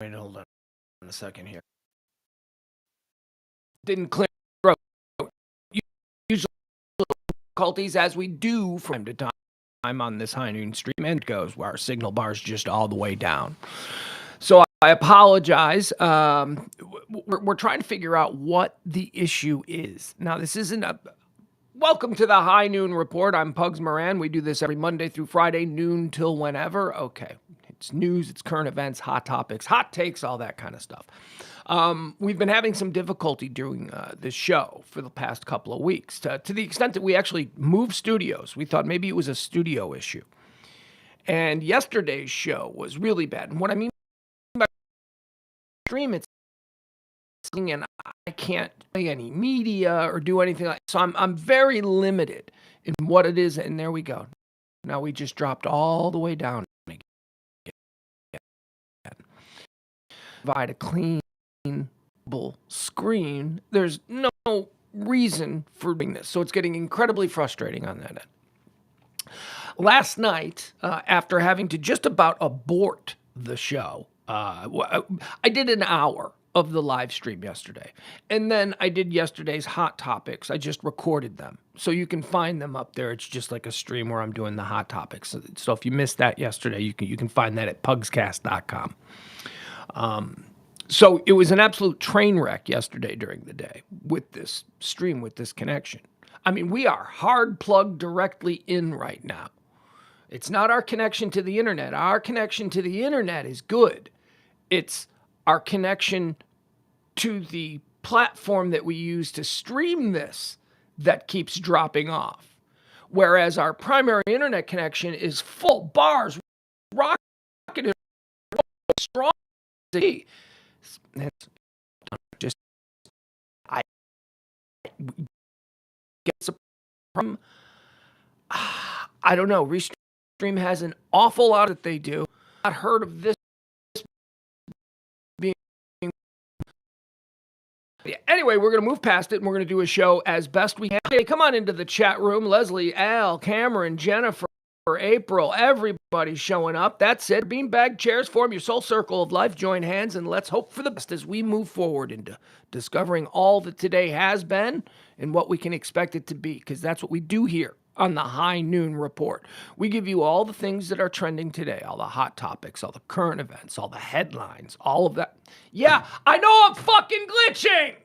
Wait, hold on a second here. Didn't clear throat. Usually difficulties as we do from time to time on this high noon stream, and it goes where our signal bar is just all the way down. So I apologize. We're trying to figure out what the issue is. Now, this isn't a welcome to the High Noon Report. I'm Pugs Moran. We do this every Monday through Friday, noon till whenever. Okay. It's news, it's current events, hot topics, hot takes, all that kind of stuff. We've been having some difficulty doing this show for the past couple of weeks to the extent that we actually moved studios. We thought maybe it was a studio issue. And yesterday's show was really bad. And what I mean by stream, it's and I can't play any media or do anything like that. So I'm very limited in what it is. And there we go. Now we just dropped all the way down again. Provide a cleanable screen. There's no reason for doing this. So it's getting incredibly frustrating on that end. Last night, after having to just about abort the show, I did an hour of the live stream yesterday. And then I did yesterday's hot topics. I just recorded them. So you can find them up there. It's just like a stream where I'm doing the hot topics. So if you missed that yesterday, you can find that at pugscast.com. So it was an absolute train wreck yesterday during the day with this stream, with this connection. I mean, we are hard plugged directly in right now. It's not our connection to the internet. Our connection to the internet is good. It's our connection to the platform that we use to stream this that keeps dropping off. Whereas our primary internet connection is full bars, rocketed, strong. It's just I get from I don't know. Restream has an awful lot that they do. I've heard of this being. Anyway, we're going to move past it and we're going to do a show as best we can. Hey, come on into the chat room. Leslie, Al, Cameron, Jennifer, April, everybody's showing up. That's it. Beanbag chairs form your soul circle of life. Join hands and let's hope for the best as we move forward into discovering all that today has been and what we can expect it to be, because that's what we do here on the High Noon Report. We give you all the things that are trending today, all the hot topics, all the current events, all the headlines, all of that. Yeah, I know I'm fucking glitching.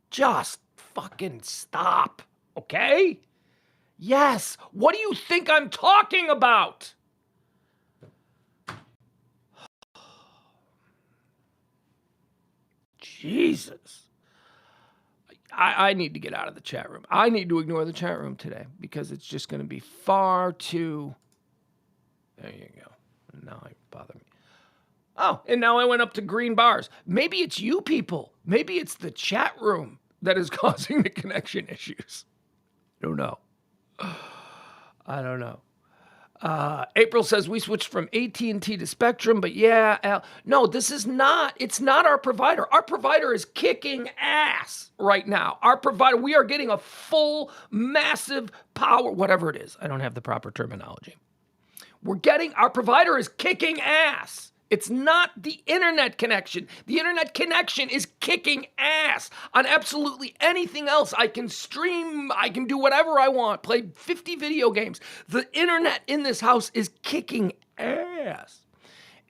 Just fucking stop, okay? Yes. What do you think I'm talking about? Jesus. I need to get out of the chat room. I need to ignore the chat room today because it's just going to be far too... There you go. Now it bothers me. Oh, and now I went up to green bars. Maybe it's you people. Maybe it's the chat room that is causing the connection issues. I don't know. I don't know. April says we switched from AT&T to Spectrum, but yeah, Al, no, this is not. It's not our provider. Our provider is kicking ass right now. Our provider, we are getting a full, massive power, whatever it is. I don't have the proper terminology. Our provider is kicking ass. It's not the internet connection. The internet connection is kicking ass on absolutely anything else. I can stream, I can do whatever I want, play 50 video games. The internet in this house is kicking ass.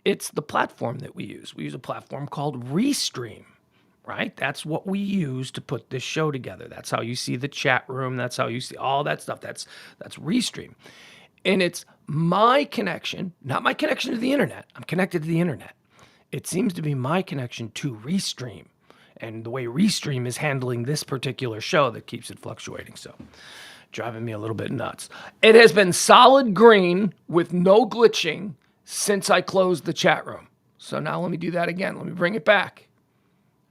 It's the platform that we use. We use a platform called Restream, right? That's what we use to put this show together. That's how you see the chat room. That's how you see all that stuff. That's Restream. And it's my connection, not my connection to the internet. I'm connected to the internet. It seems to be my connection to Restream and the way Restream is handling this particular show that keeps it fluctuating. So driving me a little bit nuts. It has been solid green with no glitching since I closed the chat room. So now let me do that again. Let me bring it back.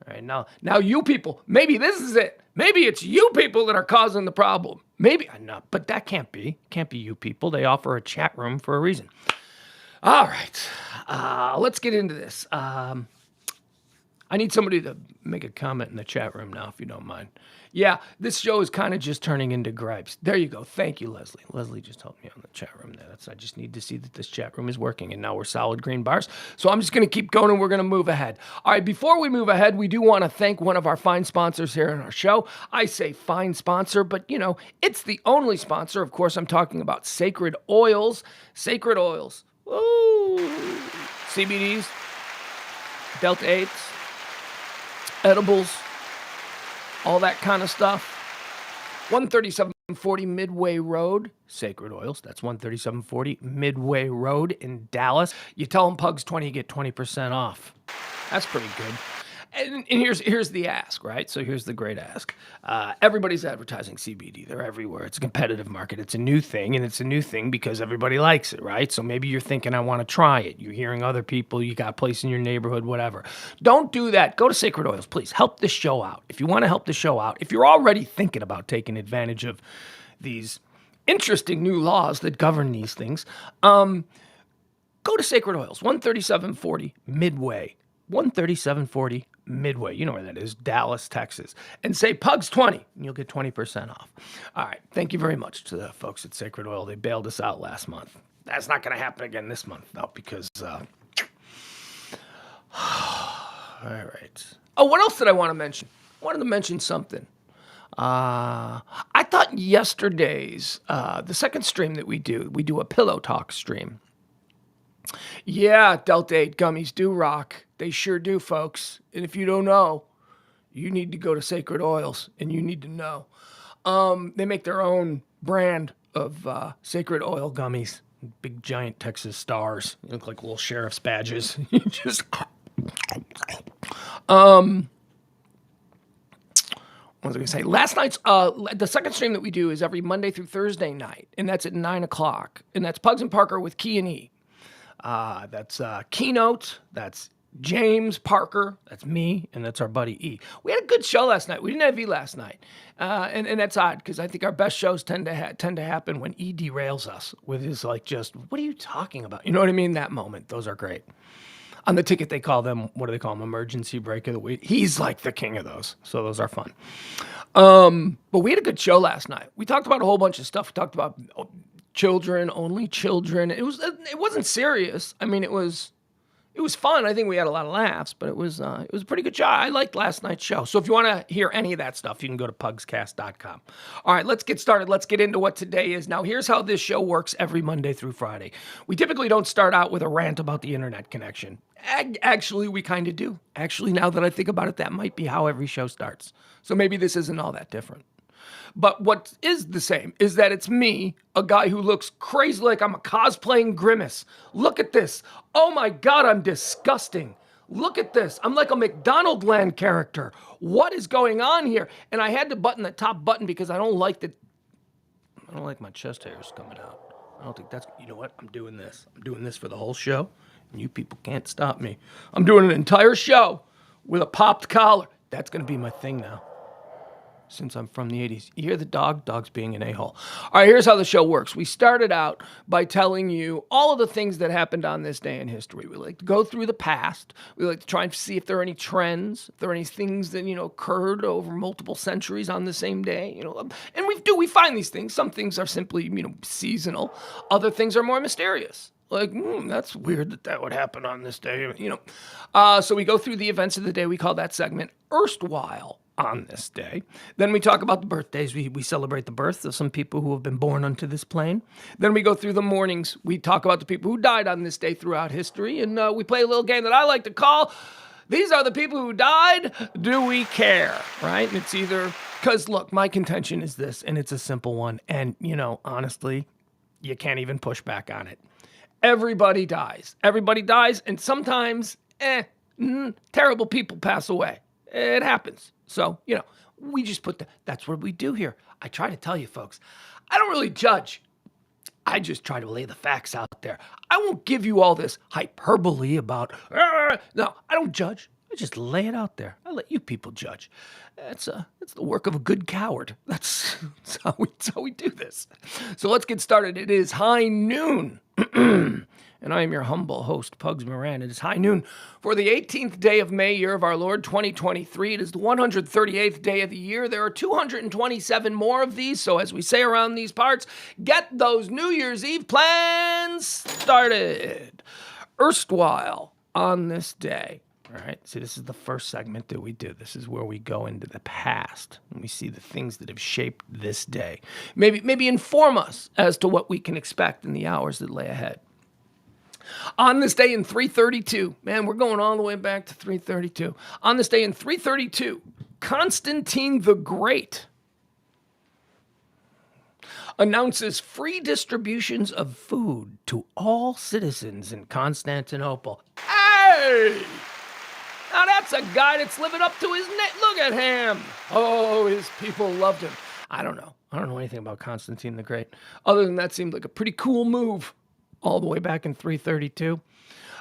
All right, now you people, maybe this is it. Maybe it's you people that are causing the problem. Maybe, no, but that can't be. Can't be you people. They offer a chat room for a reason. All right, let's get into this. I need somebody to make a comment in the chat room now, if you don't mind. Yeah, this show is kind of just turning into gripes. There you go. Thank you, Leslie. Leslie just helped me on the chat room there. I just need to see that this chat room is working, and now we're solid green bars. So I'm just going to keep going, and we're going to move ahead. All right, before we move ahead, we do want to thank one of our fine sponsors here in our show. I say fine sponsor, but, it's the only sponsor. Of course, I'm talking about Sacred Oils. Sacred Oils. Woo! CBDs, Delta 8s, edibles, all that kind of stuff. 13740 Midway Road, Sacred Oils. That's 13740 Midway Road in Dallas. You tell them Pugs 20, you get 20% off. That's pretty good. And here's the ask, right? So here's the great ask. Everybody's advertising CBD. They're everywhere. It's a competitive market. It's a new thing, and it's a new thing because everybody likes it, right? So maybe you're thinking, I want to try it. You're hearing other people. You got a place in your neighborhood, whatever. Don't do that. Go to Sacred Oils, please. Help this show out. If you want to help the show out, if you're already thinking about taking advantage of these interesting new laws that govern these things, go to Sacred Oils, 13740 Midway. 13740 Midway, you know where that is, Dallas, Texas, and say Pugs 20, and you'll get 20% off. All right, thank you very much to the folks at Sacred Oil. They bailed us out last month. That's not going to happen again this month, though, because, all right. Oh, what else did I want to mention? I wanted to mention something. I thought yesterday's, the second stream that we do a Pillow Talk stream. Yeah, Delta 8 gummies do rock. They sure do, folks. And if you don't know, you need to go to Sacred Oils, and you need to know. They make their own brand of Sacred Oil gummies. Big, giant Texas stars. They look like little sheriff's badges. You just... What was I going to say? Last night's, the second stream that we do is every Monday through Thursday night, and that's at 9 o'clock. And that's Pugs and Parker with Key and E. That's Keynote, that's James Parker, that's me, and that's our buddy E. We had a good show last night. We didn't have E last night, and that's odd because I think our best shows tend to happen when E derails us with his just, what are you talking about? You know what I mean? That moment. Those are great. On the ticket, they call them, what do they call them? Emergency break of the week. He's like the king of those, so those are fun. But we had a good show last night. We talked about a whole bunch of stuff. We talked about children, only children. It wasn't serious. I mean, it was fun. I think we had a lot of laughs, but it was a pretty good show. I liked last night's show. So if you want to hear any of that stuff, you can go to pugscast.com. All right, let's get started. Let's get into what today is. Now, here's how this show works every Monday through Friday. We typically don't start out with a rant about the internet connection. Actually, we kind of do. Actually, now that I think about it, that might be how every show starts. So maybe this isn't all that different. But what is the same is that it's me, a guy who looks crazy like I'm cosplaying Grimace. Look at this. Oh my God, I'm disgusting. Look at this. I'm like a McDonald Land character. What is going on here? And I had to button the top button because I don't like my chest hairs coming out. I don't think that's, you know what? I'm doing this. I'm doing this for the whole show. And you people can't stop me. I'm doing an entire show with a popped collar. That's going to be my thing now. Since I'm from the 80s. You hear the dog's being an a-hole. All right, here's how the show works. We started out by telling you all of the things that happened on this day in history. We like to go through the past. We like to try and see if there are any trends, if there are any things that, occurred over multiple centuries on the same day, And we find these things. Some things are simply, seasonal. Other things are more mysterious. Like, that's weird that would happen on this day, So we go through the events of the day. We call that segment Erstwhile on this day. Then we talk about the birthdays. We celebrate the births of some people who have been born unto this plane. Then we go through the mornings. We talk about the people who died on this day throughout history. And we play a little game that I like to call, These Are the People Who Died, Do We Care? Right? And it's either, because look, my contention is this, and it's a simple one. And, honestly, you can't even push back on it. Everybody dies. Everybody dies. And sometimes, terrible people pass away. It happens. So, we just that's what we do here. I try to tell you folks, I don't really judge. I just try to lay the facts out there. I won't give you all this hyperbole about, no, I don't judge. I just lay it out there. I let you people judge. It's the work of a good coward. That's how we do this. So let's get started. It is high noon. And I am your humble host, Pugs Moran. It is high noon for the 18th day of May, year of our Lord, 2023. It is the 138th day of the year. There are 227 more of these, so as we say around these parts, get those New Year's Eve plans started. Erstwhile, on this day, all right, see, this is the first segment that we do. This is where we go into the past, and we see the things that have shaped this day. Maybe inform us as to what we can expect in the hours that lay ahead. On this day in 332, man, we're going all the way back to 332. On this day in 332, Constantine the Great announces free distributions of food to all citizens in Constantinople. Hey! Now that's a guy that's living up to his name. Look at him. Oh, his people loved him. I don't know anything about Constantine the Great. Other than that seemed like a pretty cool move. All the way back in 332.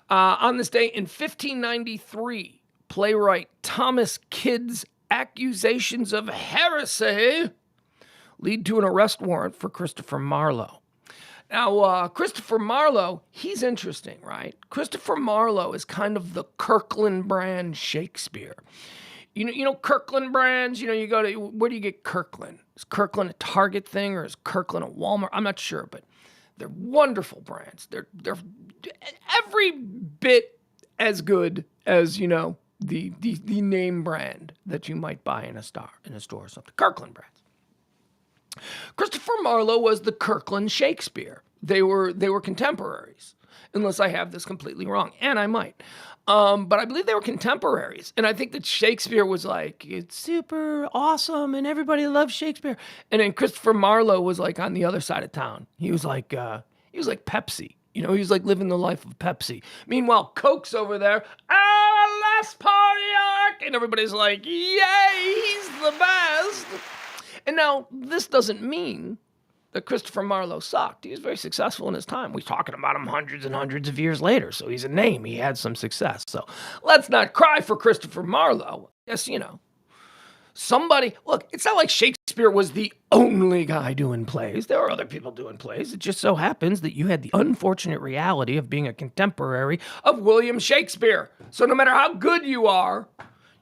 On this day in 1593, playwright Thomas Kyd's accusations of heresy lead to an arrest warrant for Christopher Marlowe. Now, Christopher Marlowe, he's interesting, right? Christopher Marlowe is kind of the Kirkland brand Shakespeare. You know Kirkland brands? You go to, where do you get Kirkland? Is Kirkland a Target thing or is Kirkland a Walmart? I'm not sure, but they're wonderful brands. They're every bit as good as, the name brand that you might buy in a store or something. Kirkland brands. Christopher Marlowe was the Kirkland Shakespeare. They were contemporaries, unless I have this completely wrong, and I might. But I believe they were contemporaries. And I think that Shakespeare was like, it's super awesome and everybody loves Shakespeare. And then Christopher Marlowe was like on the other side of town. He was like Pepsi. He was like living the life of Pepsi. Meanwhile, Coke's over there, last party arc. And everybody's like, yay, he's the best. And now this doesn't mean that Christopher Marlowe sucked. He was very successful in his time. We're talking about him hundreds and hundreds of years later, so he's a name. He had some success. So let's not cry for Christopher Marlowe. Yes, somebody, look, it's not like Shakespeare was the only guy doing plays. There were other people doing plays. It just so happens that you had the unfortunate reality of being a contemporary of William Shakespeare. So no matter how good you are,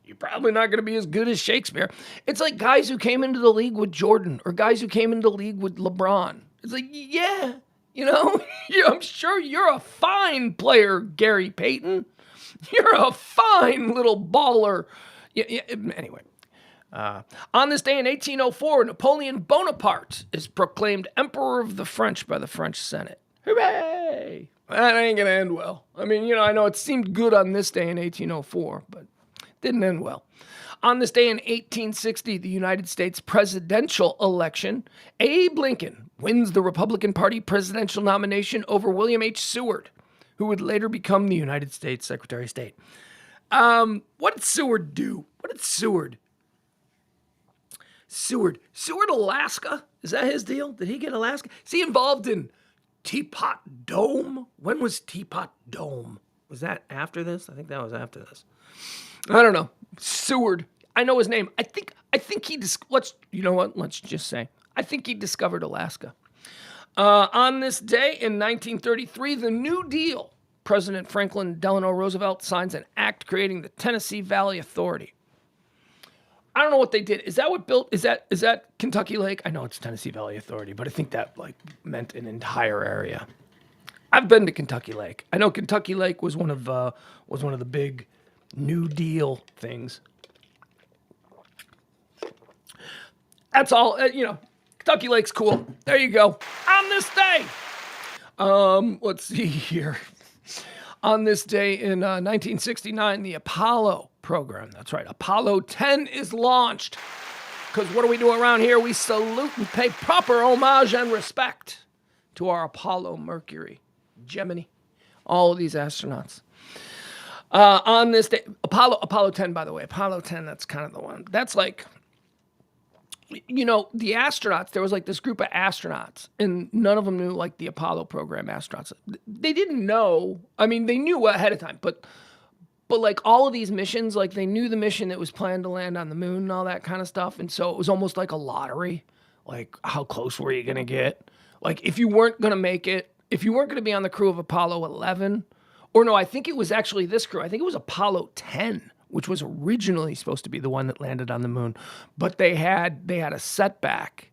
you're probably not going to be as good as Shakespeare. It's like guys who came into the league with Jordan or guys who came into the league with LeBron. It's like, yeah, I'm sure you're a fine player, Gary Payton. You're a fine little baller. Yeah, anyway, on this day in 1804, Napoleon Bonaparte is proclaimed Emperor of the French by the French Senate. Hooray! That ain't going to end well. I mean, I know it seemed good on this day in 1804, but didn't end well. On this day in 1860, the United States presidential election, Abe Lincoln wins the Republican Party presidential nomination over William H. Seward, who would later become the United States Secretary of State. What did Seward do? Seward, Alaska? Is that his deal? Did he get Alaska? Is he involved in Teapot Dome? When was Teapot Dome? Was that after this? I think that was after this. I don't know. Seward. I know his name. I think he let's just say, I think he discovered Alaska. On this day in 1933, the New Deal, President Franklin Delano Roosevelt signs an act creating the Tennessee Valley Authority. I don't know what they did. Is that Kentucky Lake? I know it's Tennessee Valley Authority, but I think that meant an entire area. I've been to Kentucky Lake. I know Kentucky Lake was one of the big New Deal things. That's all, Kentucky Lake's cool. There you go. On this day, let's see here. On this day in 1969, the Apollo program, that's right, Apollo 10 is launched. Because what do we do around here? We salute and pay proper homage and respect to our Apollo, Mercury, Gemini, all of these astronauts. On this day, Apollo 10, by the way, Apollo 10, that's kind of the one. That's like, the astronauts, there was like this group of astronauts, and none of them knew like the Apollo program astronauts. They didn't know, they knew ahead of time, but But like all of these missions, like they knew the mission that was planned to land on the moon and all that kind of stuff. And so it was almost like a lottery. Like, how close were you going to get? Like, if you weren't going to make it, if you weren't going to be on the crew of Apollo 11, or no, I think it was actually this crew. I think it was Apollo 10, which was originally supposed to be the one that landed on the moon. But they had a setback.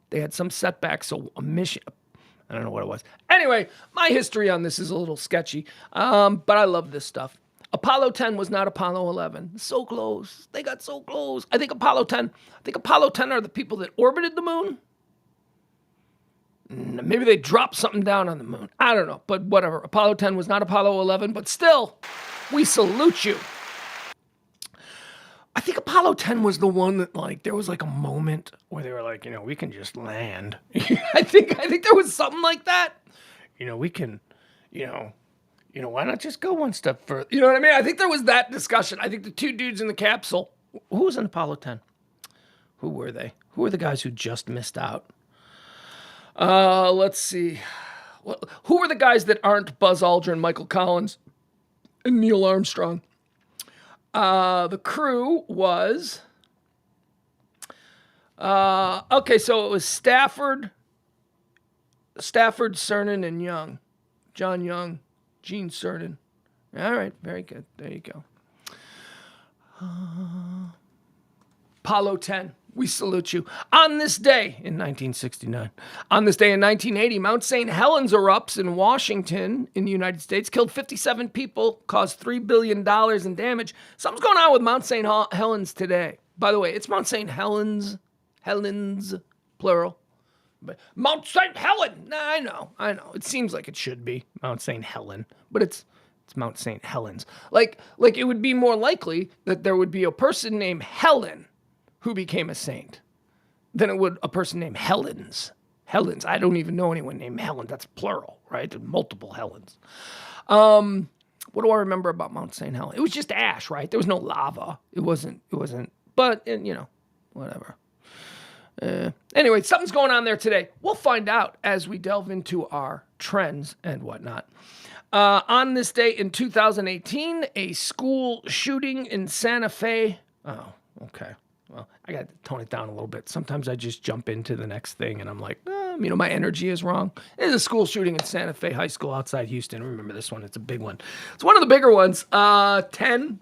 They had some setback. So a mission, I don't know what it was. Anyway, my history on this is a little sketchy, but I love this stuff. Apollo 10 was not Apollo 11. So close. They got so close. I think Apollo 10 are the people that orbited the moon. Maybe they dropped something down on the moon. I don't know, but whatever. Apollo 10 was not Apollo 11, but still, we salute you. I think Apollo 10 was the one that, like, there was like a moment where they were like, we can just land. I think there was something like that. We can, why not just go one step further? You know what I mean? I think there was that discussion. I think the two dudes in the capsule. Who was in Apollo 10? Who were they? Who were the guys who just missed out? Let's see. Who were the guys that aren't Buzz Aldrin, Michael Collins, and Neil Armstrong? The crew was... okay, so it was Stafford, Cernan, and Young. John Young, Gene Cernan. All right, very good. There you go. Apollo 10. We salute you. On this day in 1969, on this day in 1980, Mount St. Helens erupts in Washington in the United States, killed 57 people, caused $3 billion in damage. Something's going on with Mount St. Helens today. By the way, it's Mount St. Helens, plural. But Mount St. Helen. Nah, I know. It seems like it should be Mount St. Helen, but it's Mount St. Helens. Like it would be more likely that there would be a person named Helen who became a saint than it would a person named Helens. I don't even know anyone named Helen. That's plural, right? There's multiple Helens. What do I remember about Mount St. Helens? It was just ash, right? There was no lava. It wasn't, but, whatever. Anyway, something's going on there today. We'll find out as we delve into our trends and whatnot. On this day in 2018, a school shooting in Santa Fe. Oh, okay. Well, I got to tone it down a little bit. Sometimes I just jump into the next thing and I'm like, my energy is wrong. There's a school shooting in Santa Fe High School outside Houston. Remember this one. It's a big one. It's one of the bigger ones. 10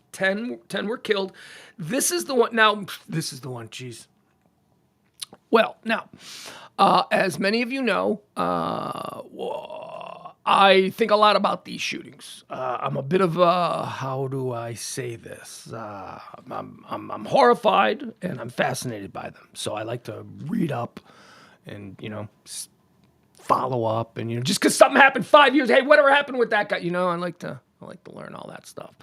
were killed. This is the one. Geez. Well, now, as many of you know, I think a lot about these shootings. I'm a bit of a, how do I say this? I'm horrified and I'm fascinated by them. So I like to read up and, follow up and, just because something happened 5 years, hey, whatever happened with that guy? I like to learn all that stuff.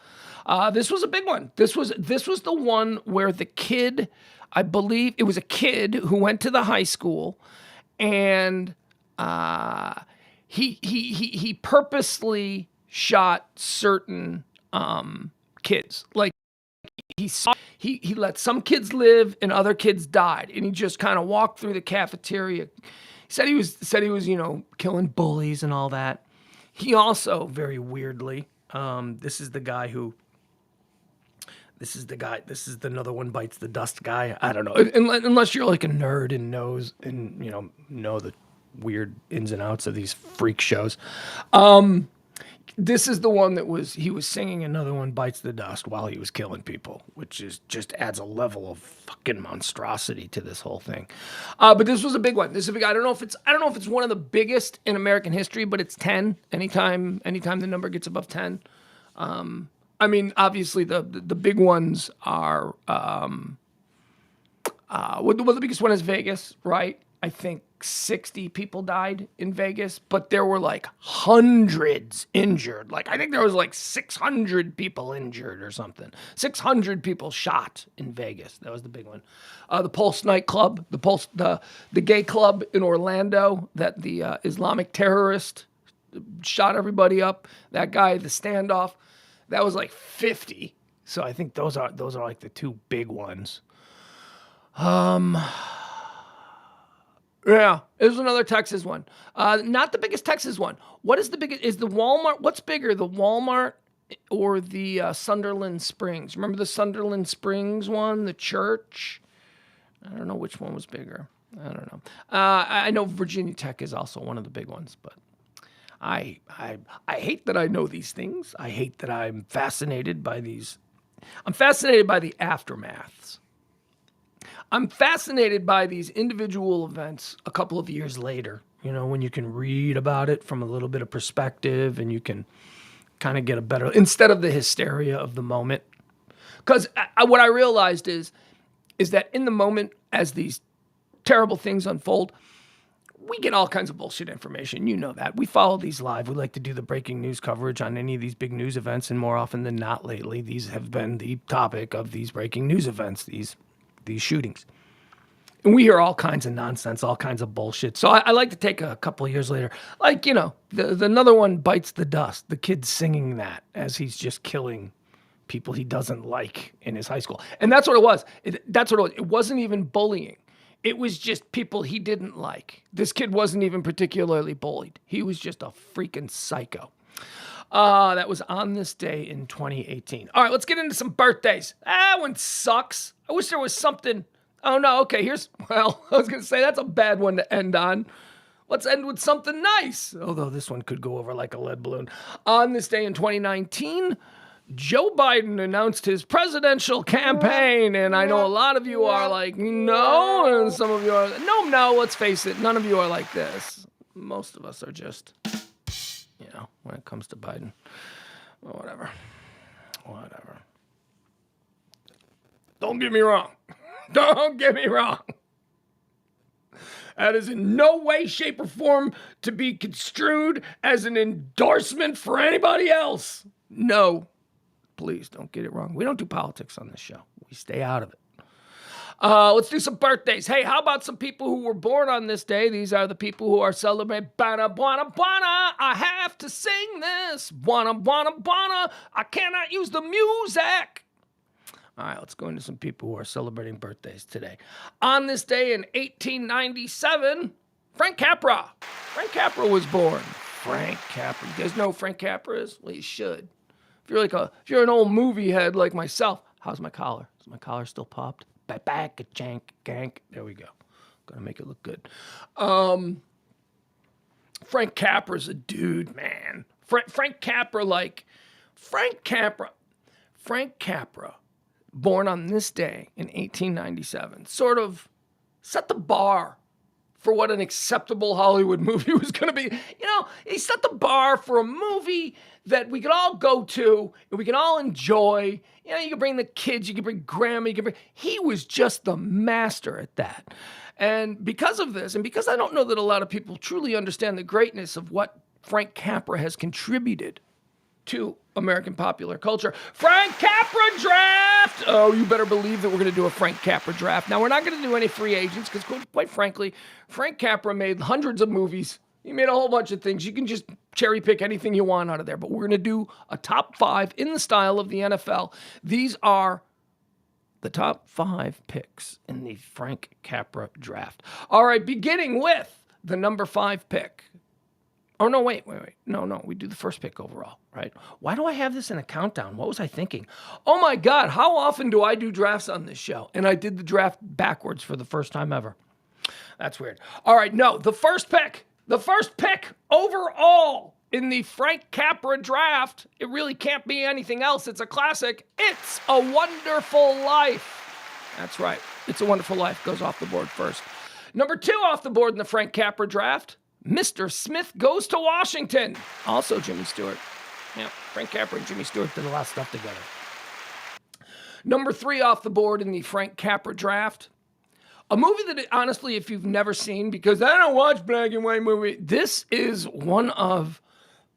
This was a big one. This was the one where the kid, I believe it was a kid who went to the high school and, he purposely shot certain kids. Like he let some kids live and other kids died, and he just kind of walked through the cafeteria. He said he was killing bullies and all that. He also very weirdly, this is another one bites the dust guy. I don't know, unless you're like a nerd and knows and know the weird ins and outs of these freak shows. This is the one he was singing Another One Bites the Dust while he was killing people, which is just adds a level of fucking monstrosity to this whole thing. But this was a big one. I don't know if it's one of the biggest in American history, but it's 10. Anytime the number gets above 10. Obviously the big ones are, the biggest one is Vegas, right? I think 60 people died in Vegas, but there were like hundreds injured. Like I think there was like 600 people injured or something. 600 people shot in Vegas. That was the big one. The Pulse nightclub, the gay club in Orlando that the Islamic terrorist shot everybody up. That guy, the standoff, that was like 50. So I think those are like the two big ones. Yeah, it was another Texas one. Not the biggest Texas one. What is the biggest? Is the Walmart? What's bigger, the Walmart or the Sunderland Springs. Remember the Sunderland Springs one, the church? I don't know which one was bigger. I don't know. I know Virginia Tech is also one of the big ones, but I hate that I know these things. I hate that I'm fascinated by these. I'm fascinated by the aftermaths. I'm fascinated by these individual events a couple of years later, when you can read about it from a little bit of perspective and you can kind of get a better, instead of the hysteria of the moment. Because what I realized is that in the moment, as these terrible things unfold, we get all kinds of bullshit information. You know that. We follow these live. We like to do the breaking news coverage on any of these big news events, and more often than not lately, these have been the topic of these breaking news events, these shootings. And we hear all kinds of nonsense, all kinds of bullshit. So I like to take a couple of years later, the another one bites the dust. The kid's singing that as he's just killing people he doesn't like in his high school. And that's what it was. It wasn't even bullying. It was just people he didn't like. This kid wasn't even particularly bullied. He was just a freaking psycho. That was on this day in 2018. All right, let's get into some birthdays. That one sucks. I wish there was something. Oh, no. Okay, I was going to say that's a bad one to end on. Let's end with something nice. Although this one could go over like a lead balloon. On this day in 2019, Joe Biden announced his presidential campaign, and I know a lot of you are like, no, and some of you are, no, let's face it, none of you are like this. Most of us are just, when it comes to Biden, whatever. Don't get me wrong. That is in no way, shape, or form to be construed as an endorsement for anybody else. No. Please don't get it wrong. We don't do politics on this show. We stay out of it. Let's do some birthdays. Hey, how about some people who were born on this day? These are the people who are celebrating. Bana, buana, buana. I have to sing this. Buana, buana, buana. I cannot use the music. All right, let's go into some people who are celebrating birthdays today. On this day in 1897, Frank Capra. Frank Capra was born. Frank Capra. You guys know who Frank Capra is? Well, you should. If you're an old movie head like myself, how's my collar? Is my collar still popped? Back, a jank, gank. There we go. Gotta make it look good. Frank Capra's a dude, man. Frank Capra, born on this day in 1897, sort of set the bar for what an acceptable Hollywood movie was going to be. He set the bar for a movie that we could all go to and we can all enjoy. You can bring the kids, you can bring grandma, he was just the master at that. And because of this, and because I don't know that a lot of people truly understand the greatness of what Frank Capra has contributed to American popular culture. Frank Capra draft! Oh, you better believe that we're going to do a Frank Capra draft. Now, we're not going to do any free agents because, quite frankly, Frank Capra made hundreds of movies. He made a whole bunch of things. You can just cherry pick anything you want out of there. But we're going to do a top 5 in the style of the NFL. These are the top 5 picks in the Frank Capra draft. All right, beginning with the number 5 pick. Oh, no, wait. No, we do the first pick overall, right? Why do I have this in a countdown? What was I thinking? Oh, my God, how often do I do drafts on this show? And I did the draft backwards for the first time ever. That's weird. All right, no, the first pick overall in the Frank Capra draft, it really can't be anything else. It's a classic. It's a Wonderful Life. That's right. It's a Wonderful Life goes off the board first. Number 2 off the board in the Frank Capra draft, Mr. Smith Goes to Washington. Also Jimmy Stewart. Yeah, Frank Capra and Jimmy Stewart did a lot of stuff together. Number 3 off the board in the Frank Capra draft, a movie that, honestly, if you've never seen, because I don't watch black and white movies, this is one of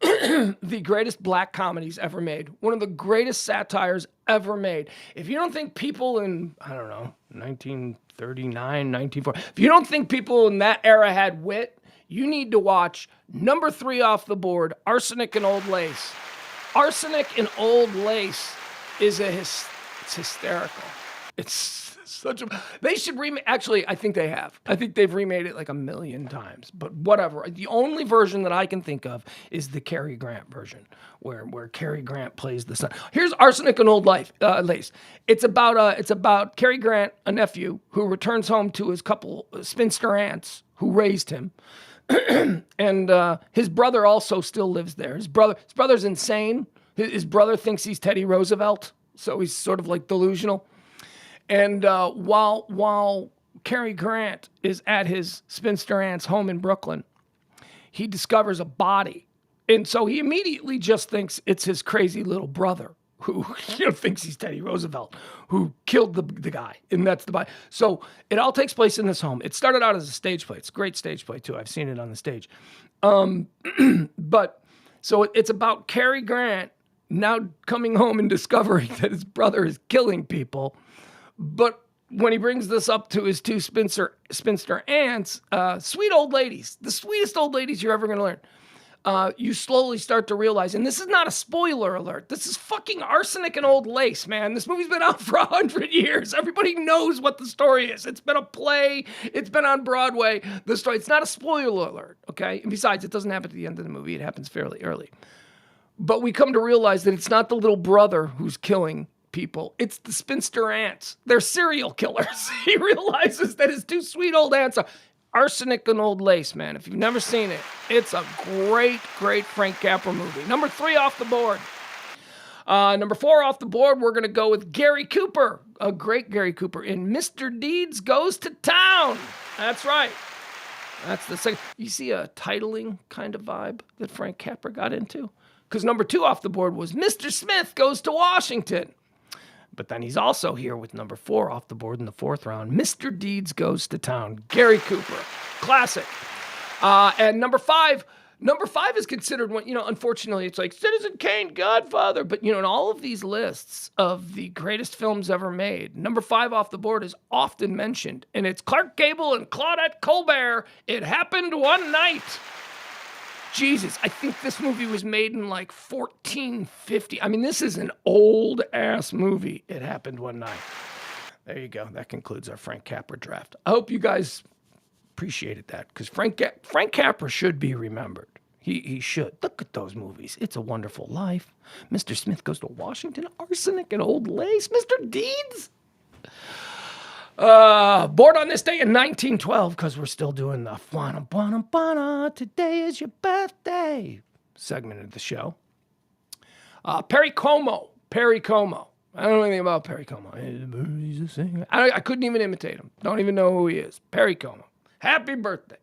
the greatest black comedies ever made. One of the greatest satires ever made. If you don't think people in, 1939, 1940, if you don't think people in that era had wit, you need to watch number 3 off the board, Arsenic and Old Lace. Arsenic and Old Lace is it's hysterical. It's They should remake. Actually, I think they have. I think they've remade it like 1,000,000 times. But whatever. The only version that I can think of is the Cary Grant version, where Cary Grant plays the son. Here's Arsenic and Old Lace. It's about Cary Grant, a nephew who returns home to his couple spinster aunts who raised him. And his brother also still lives there. His brother's insane. His brother thinks he's Teddy Roosevelt, so he's sort of like delusional. And while Cary Grant is at his spinster aunt's home in Brooklyn, he discovers a body. And so he immediately just thinks it's his crazy little brother who thinks he's Teddy Roosevelt, who killed the guy. And that's the body. So it all takes place in this home. It started out as a stage play. It's a great stage play, too. I've seen it on the stage. But so it's about Cary Grant now coming home and discovering that his brother is killing people. But when he brings this up to his two spinster aunts, sweet old ladies, the sweetest old ladies you're ever going to learn, you slowly start to realize, and this is not a spoiler alert, this is fucking Arsenic and Old Lace, man. This movie's been out for 100 years. Everybody knows what the story is. It's been a play. It's been on Broadway. The story, it's not a spoiler alert, okay? And besides, it doesn't happen at the end of the movie. It happens fairly early. But we come to realize that it's not the little brother who's killing people. It's the spinster aunts. They're serial killers. He realizes that his two sweet old aunts are Arsenic and Old Lace, man. If you've never seen it, it's a great, great Frank Capra movie. Number 3 off the board. Number 4 off the board, we're going to go with Gary Cooper, a great Gary Cooper in Mr. Deeds Goes to Town. That's right. That's the second. You see a titling kind of vibe that Frank Capra got into? Because number 2 off the board was Mr. Smith Goes to Washington. But then he's also here with number 4 off the board in the 4th round. Mr. Deeds Goes to Town. Gary Cooper. Classic. And number 5 is considered one, unfortunately, it's like Citizen Kane, Godfather. But, in all of these lists of the greatest films ever made, number 5 off the board is often mentioned. And it's Clark Gable and Claudette Colbert. It Happened One Night. Jesus, I think this movie was made in like 1450. I mean, this is an old-ass movie. It Happened One Night. There you go. That concludes our Frank Capra draft. I hope you guys appreciated that, because Frank Capra should be remembered. He should. Look at those movies. It's a Wonderful Life. Mr. Smith Goes to Washington. Arsenic and Old Lace. Mr. Deeds. Born on this day in 1912, because we're still doing the Fwana Bwana Bwana, today is your birthday segment of the show. Perry Como. I don't know anything about Perry Como. He's a singer. I couldn't even imitate him. Don't even know who he is. Perry Como. Happy birthday.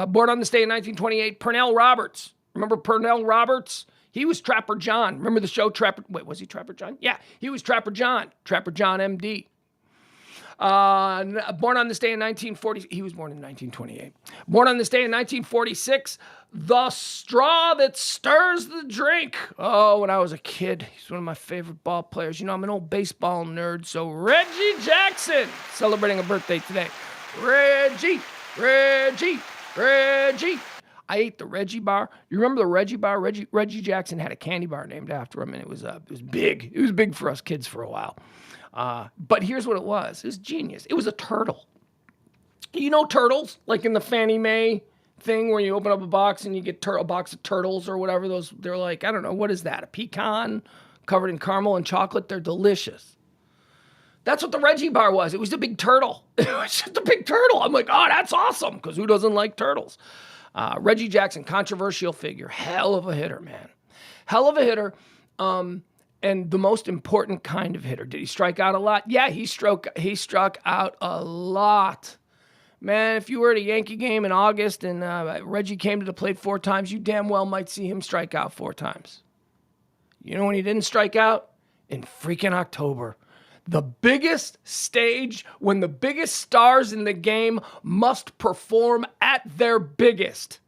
Born on this day in 1928, Pernell Roberts. Remember Pernell Roberts? He was Trapper John. Remember the show Trapper? Wait, was he Trapper John? Yeah, he was Trapper John. Trapper John MD. Born on this day in 1940, he was born in 1928. Born on this day in 1946, the straw that stirs the drink. Oh, when I was a kid, he's one of my favorite ball players. I'm an old baseball nerd, so Reggie Jackson, celebrating a birthday today. Reggie. I ate the Reggie bar. You remember the Reggie bar? Reggie Jackson had a candy bar named after him, and it was big. It was big for us kids for a while. But here's what it was. It was genius. It was a turtle. You know turtles? Like in the Fannie Mae thing where you open up a box and you get a box of turtles or whatever. They're like, I don't know, what is that? A pecan covered in caramel and chocolate? They're delicious. That's what the Reggie bar was. It was a big turtle. It was just a big turtle. I'm like, oh, that's awesome, because who doesn't like turtles? Reggie Jackson, controversial figure. Hell of a hitter, man. Hell of a hitter. And the most important kind of hitter. Did he strike out a lot? Yeah, he struck out a lot. Man, if you were at a Yankee game in August and Reggie came to the plate 4 times, you damn well might see him strike out 4 times. You know when he didn't strike out? In freaking October. The biggest stage when the biggest stars in the game must perform at their biggest.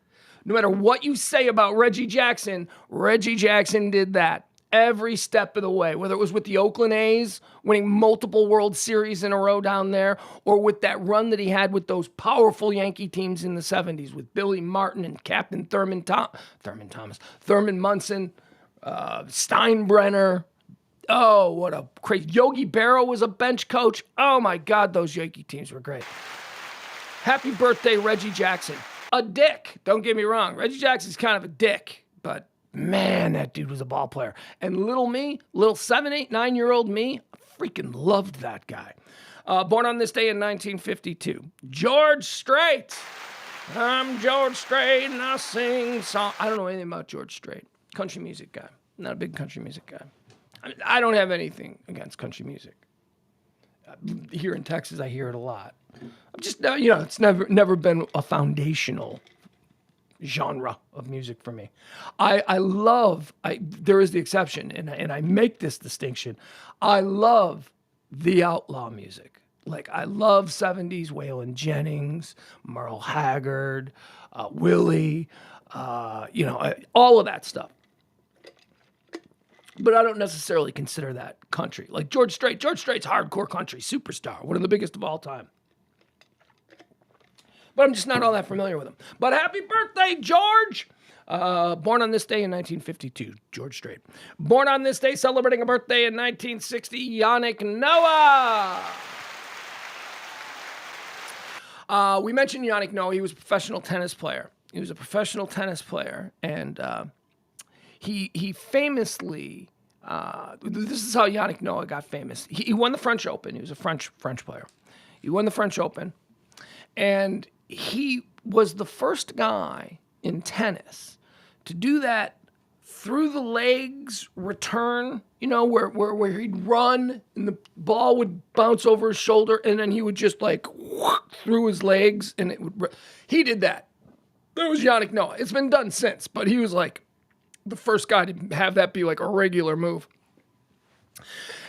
No matter what you say about Reggie Jackson did that every step of the way, whether it was with the Oakland A's, winning multiple World Series in a row down there, or with that run that he had with those powerful Yankee teams in the 70s with Billy Martin and Captain Thurman Munson, Steinbrenner. Oh, what a crazy. Yogi Berra was a bench coach. Oh, my God, those Yankee teams were great. Happy birthday, Reggie Jackson. A dick. Don't get me wrong. Reggie Jackson's kind of a dick, but man, that dude was a ball player. And little me, little 7, 8, 9-year-old me, I freaking loved that guy. Born on this day in 1952. George Strait. I'm George Strait and I sing song. I don't know anything about George Strait. Country music guy. Not a big country music guy. I don't have anything against country music. Here in Texas, I hear it a lot. I'm just, it's never been a foundational genre of music for me. There is the exception, and I make this distinction. I love the outlaw music. Like, I love 70s Waylon Jennings, Merle Haggard, Willie, all of that stuff. But I don't necessarily consider that country. Like George Strait. George Strait's hardcore country superstar, one of the biggest of all time. But I'm just not all that familiar with him. But happy birthday, George! Born on this day in 1952, George Strait. Born on this day, celebrating a birthday in 1960, Yannick Noah. We mentioned Yannick Noah. He was a professional tennis player. And he famously, this is how Yannick Noah got famous. He won the French Open. He was a French player. He won the French Open, and he was the first guy in tennis to do that through the legs return, where he'd run and the ball would bounce over his shoulder and then he would just through his legs and he did that. That was Yannick Noah. It's been done since, but he was the first guy to have that be a regular move.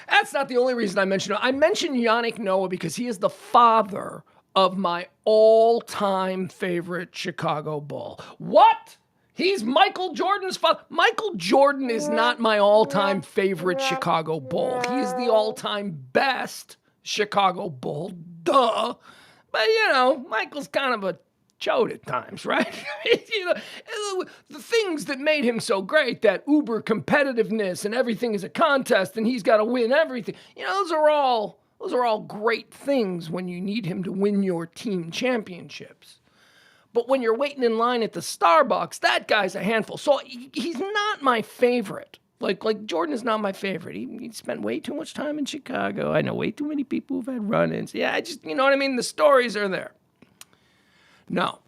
That's not the only reason I mentioned it. I mentioned Yannick Noah because he is the father of my all-time favorite Chicago Bull. What? He's Michael Jordan's father. Michael Jordan is not my all-time favorite Chicago Bull. He is the all-time best Chicago Bull. Duh. But, Michael's kind of a chode at times, right? The things that made him so great, that uber competitiveness and everything is a contest and he's got to win everything. Those are all great things when you need him to win your team championships. But when you're waiting in line at the Starbucks, that guy's a handful. So he's not my favorite. Like Jordan is not my favorite. He spent way too much time in Chicago. I know way too many people who've had run-ins. Yeah, you know what I mean? The stories are there. No.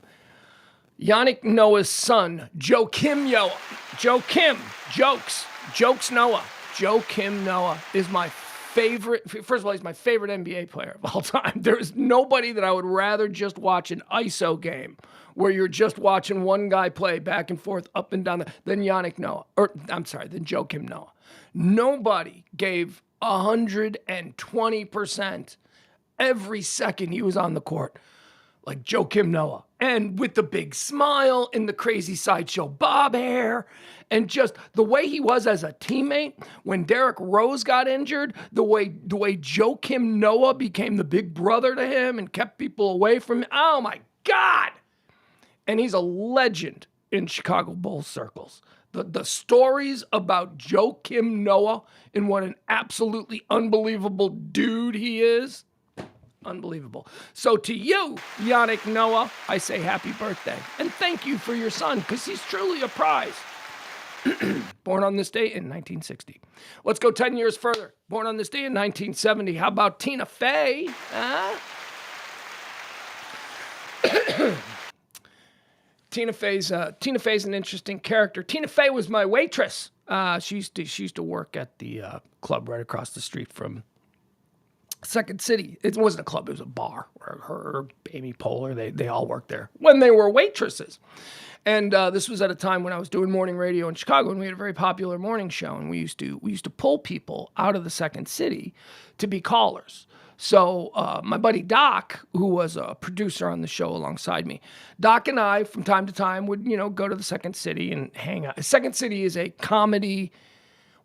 Yannick Noah's son, Joakim Noah is my favorite. First of all, he's my favorite NBA player of all time. There's nobody that I would rather just watch an ISO game where you're just watching one guy play back and forth up and down than Yannick Noah. Than Joakim Noah. Nobody gave 120% every second he was on the court like Joakim Noah. And with the big smile and the crazy sideshow bob hair and just the way he was as a teammate when Derrick Rose got injured, the way Joakim Noah became the big brother to him and kept people away from him. Oh my God. And he's a legend in Chicago Bulls circles. The stories about Joakim Noah and what an absolutely unbelievable dude he is. Unbelievable. So to you, Yannick Noah, I say happy birthday. And thank you for your son, because he's truly a prize. Born on this day in 1960. Let's go 10 years further. Born on this day in 1970. How about Tina Fey? Tina Fey's an interesting character. Tina Fey was my waitress. She used to work at the club right across the street from Second City. It wasn't a club, it was a bar. Her, Amy Poehler, they all worked there when they were waitresses. And this was at a time when I was doing morning radio in Chicago, and we had a very popular morning show, and we used to pull people out of the Second City to be callers. So my buddy Doc, who was a producer on the show alongside me, Doc and I, from time to time, would go to the Second City and hang out. Second City is a comedy.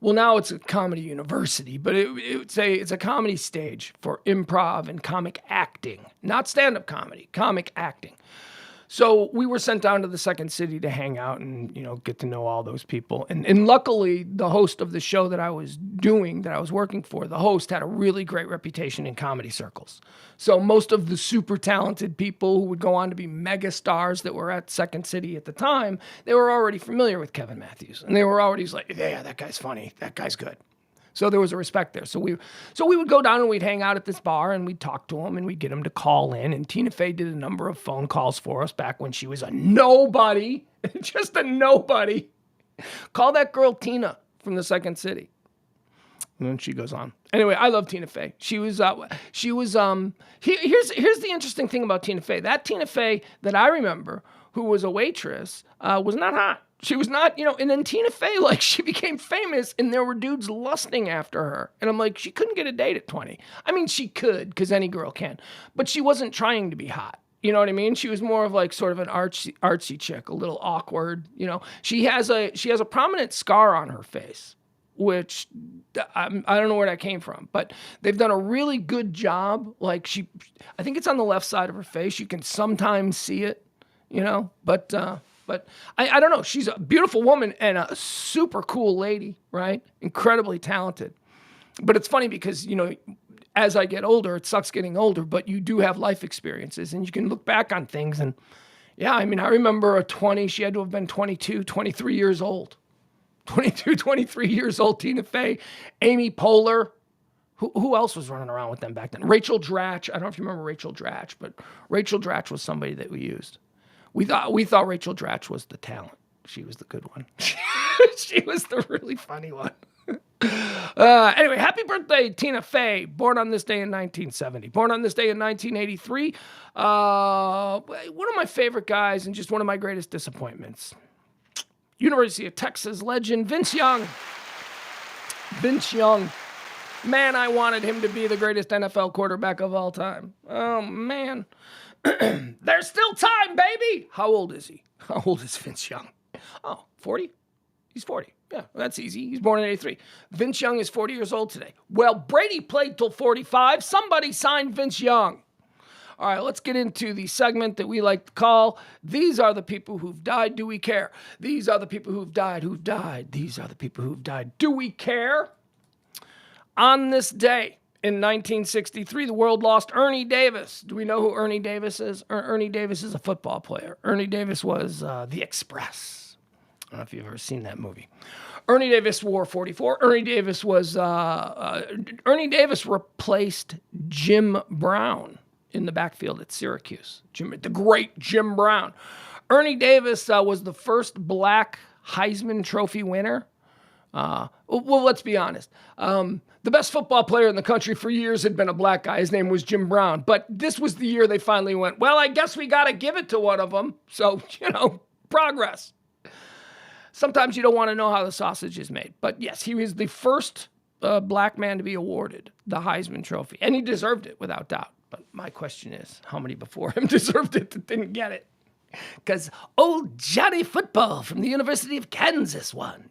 Well, now it's a comedy university, but it's a comedy stage for improv and comic acting, not stand-up comedy, comic acting. So we were sent down to the Second City to hang out and, get to know all those people. And luckily, the host of the show that I was doing, that I was working for, the host had a really great reputation in comedy circles. So most of the super talented people who would go on to be mega stars that were at Second City at the time, they were already familiar with Kevin Matthews. And they were already like, yeah, that guy's funny. That guy's good. So there was a respect there. So we would go down and we'd hang out at this bar and we'd talk to him and we'd get him to call in. And Tina Fey did a number of phone calls for us back when she was a nobody, just a nobody. Call that girl Tina from the Second City. And then she goes on. Anyway, I love Tina Fey. Here's the interesting thing about Tina Fey. That Tina Fey that I remember, who was a waitress, was not hot. She was not, and then Tina Fey, like, she became famous and there were dudes lusting after her. And I'm like, she couldn't get a date at 20. I mean, she could, because any girl can. But she wasn't trying to be hot. You know what I mean? She was more of like sort of an artsy chick, a little awkward. She has a prominent scar on her face, which I don't know where that came from, but they've done a really good job. Like I think it's on the left side of her face. You can sometimes see it, but I don't know. She's a beautiful woman and a super cool lady, right? Incredibly talented. But it's funny because, as I get older, it sucks getting older, but you do have life experiences and you can look back on things. And yeah, I mean, I remember she had to have been 22, 23 years old. 22, 23 years old, Tina Fey, Amy Poehler. Who else was running around with them back then? Rachel Dratch. I don't know if you remember Rachel Dratch, but Rachel Dratch was somebody that we used. We thought Rachel Dratch was the talent. She was the good one. She was the really funny one. Anyway, happy birthday, Tina Fey. Born on this day in 1970. Born on this day in 1983. One of my favorite guys and just one of my greatest disappointments. University of Texas legend, Vince Young. Vince Young. Man, I wanted him to be the greatest NFL quarterback of all time. Oh, man. There's still time, baby. How old is he? How old is Vince Young? Oh, 40? He's 40. Yeah, that's easy. He's born in 83. Vince Young is 40 years old today. Well, Brady played till 45. Somebody signed Vince Young. All right, let's get into the segment that we like to call, These Are the People Who've Died, Do We Care? These are the people who've died. These are the people who've died. Do we care? On this day in 1963, the world lost Ernie Davis. Do we know who Ernie Davis is? Ernie Davis is a football player. Ernie Davis was The Express. I don't know if you've ever seen that movie. Ernie Davis wore 44. Ernie Davis replaced Jim Brown in the backfield at Syracuse. The great Jim Brown. Ernie Davis was the first black Heisman Trophy winner. Well, let's be honest. The best football player in the country for years had been a black guy. His name was Jim Brown. But this was the year they finally went, well, I guess we got to give it to one of them. So, progress. Sometimes you don't want to know how the sausage is made. But yes, he was the first black man to be awarded the Heisman Trophy. And he deserved it, without doubt. But my question is, how many before him deserved it that didn't get it? Because old Johnny Football from the University of Kansas won.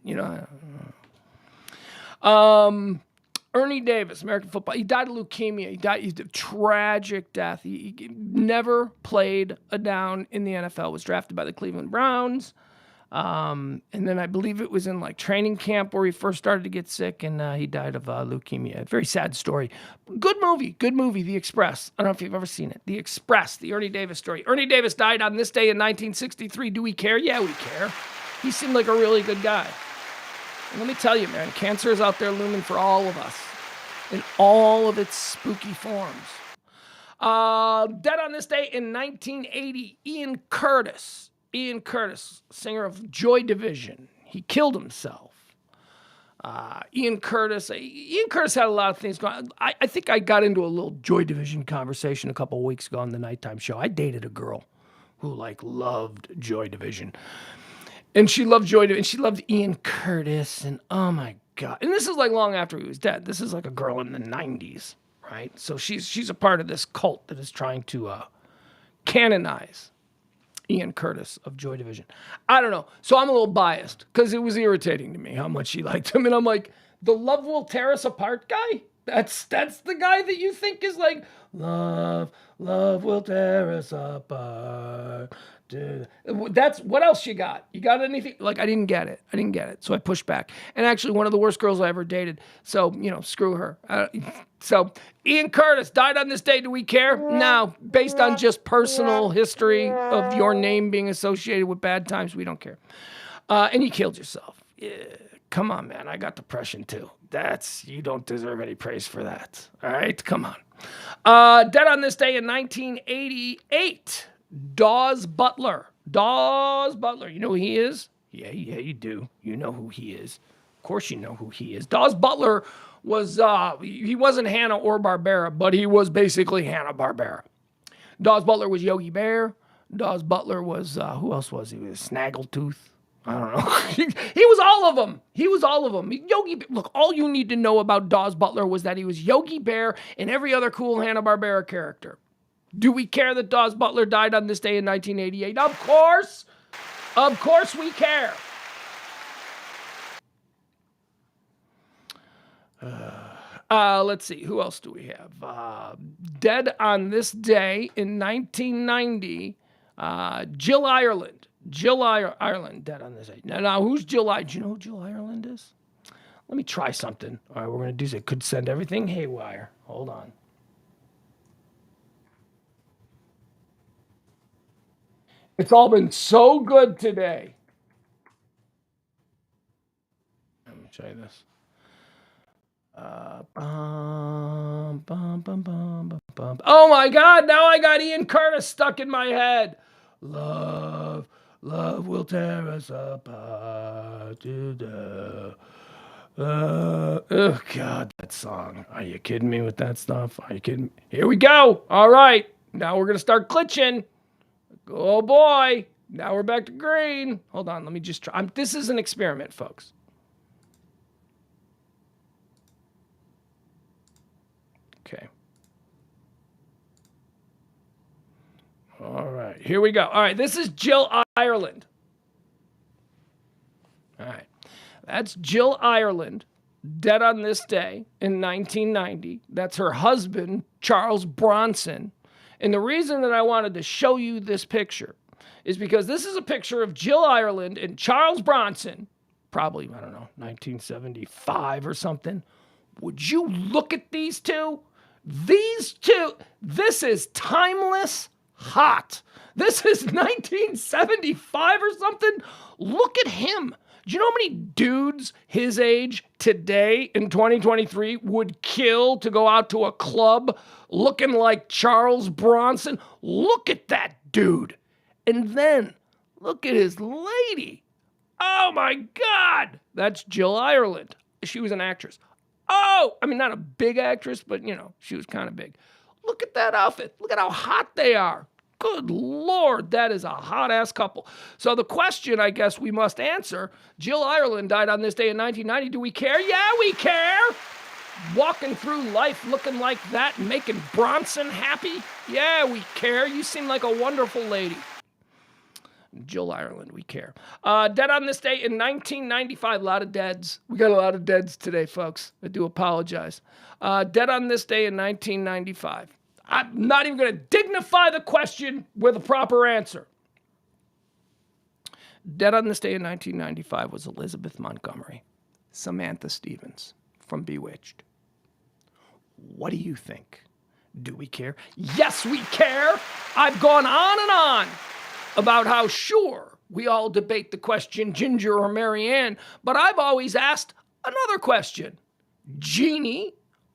Ernie Davis, American football. He died of leukemia. He died a tragic death. He never played a down in the NFL. Was drafted by the Cleveland Browns. And then I believe it was in training camp where he first started to get sick, and he died of leukemia. Very sad story. Good movie. The Express. I don't know if you've ever seen it. The Express, the Ernie Davis story. Ernie Davis died on this day in 1963. Do we care? Yeah, we care. He seemed like a really good guy. And let me tell you, man, cancer is out there looming for all of us in all of its spooky forms. Dead on this day in 1980, Ian Curtis, singer of Joy Division. He killed himself. Ian Curtis had a lot of things going on. I think I got into a little Joy Division conversation a couple of weeks ago on the nighttime show. I dated a girl who loved Joy Division. And she loved Joy Division. And she loved Ian Curtis. And oh my God. And this is long after he was dead. This is a girl in the 90s, right? So she's a part of this cult that is trying to canonize Ian Curtis of Joy Division. I don't know. So I'm a little biased because it was irritating to me how much she liked him. And I'm like, the love will tear us apart guy? That's the guy that you think is love will tear us apart. That's what else you got? You got anything? Like, I didn't get it. So I pushed back. And actually, one of the worst girls I ever dated. So, screw her. So Ian Curtis died on this day. Do we care? No. Based on just personal history of your name being associated with bad times, we don't care. And you killed yourself. Yeah. Come on, man. I got depression too. You don't deserve any praise for that. All right? Come on. Dead on this day in 1988, Dawes Butler. Dawes Butler. You know who he is? Yeah, you do. You know who he is. Of course you know who he is. Dawes Butler was, he wasn't Hanna or Barbera, but he was basically Hanna-Barbera. Dawes Butler was Yogi Bear. Dawes Butler was, who else was he? He was Snaggletooth. I don't know. He was all of them. Look, all you need to know about Dawes Butler was that he was Yogi Bear and every other cool Hanna-Barbera character. Do we care that Dawes Butler died on this day in 1988? Of course. Of course we care. Let's see. Who else do we have? Dead on this day in 1990, Jill Ireland. Jill Ireland, dead on this day. Now, who's Jill Ireland? Do you know who Jill Ireland is? Let me try something. All right, we're going to do it. Could send everything haywire. Hold on. It's all been so good today. Let me try this. Oh my God, now I got Ian Curtis stuck in my head. Love will tear us apart. Oh God, that song. Are you kidding me with that stuff? Are you kidding me? Here we go. All right, now we're going to start glitching. Oh boy, now we're back to green. Hold on, let me just try. This is an experiment, folks. Okay. All right, here we go. All right, this is Jill Ireland. All right, that's Jill Ireland, dead on this day in 1990. That's her husband, Charles Bronson. And the reason that I wanted to show you this picture is because this is a picture of Jill Ireland and Charles Bronson, probably, I don't know, 1975 or something. Would you look at these two? These two, this is timeless hot. This is 1975 or something. Look at him. Do you know how many dudes his age today in 2023 would kill to go out to a club looking like Charles Bronson? Look at that dude. And then look at his lady. Oh my God. That's Jill Ireland. She was an actress. Oh, I mean, not a big actress, but, she was kind of big. Look at that outfit. Look at how hot they are. Good Lord, that is a hot-ass couple. So the question, I guess, we must answer, Jill Ireland died on this day in 1990. Do we care? Yeah, we care. Walking through life looking like that, making Bronson happy? Yeah, we care. You seem like a wonderful lady. Jill Ireland, we care. Dead on this day in 1995. A lot of deads. We got a lot of deads today, folks. I do apologize. Dead on this day in 1995. I'm not even going to dignify the question with a proper answer. Dead on this day in 1995 was Elizabeth Montgomery, Samantha Stevens from Bewitched. What do you think? Do we care? Yes, we care. I've gone on and on about how sure we all debate the question Ginger or Marianne, but I've always asked another question. Jeannie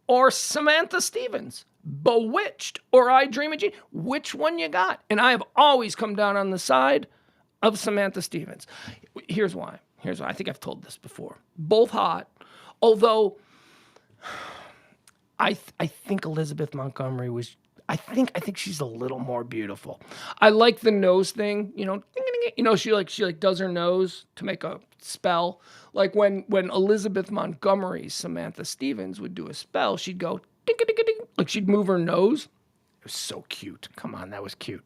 or Samantha Stevens? Bewitched or I Dream of Jeannie? Which one you got? And I have always come down on the side of Samantha Stevens. Here's why. I think I've told this before. Both hot, although I think Elizabeth Montgomery was, I think she's a little more beautiful. I like the nose thing, she does her nose to make a spell. Like when Elizabeth Montgomery, Samantha Stevens would do a spell, she'd go ding ding ding, like she'd move her nose. It was so cute. Come on, that was cute.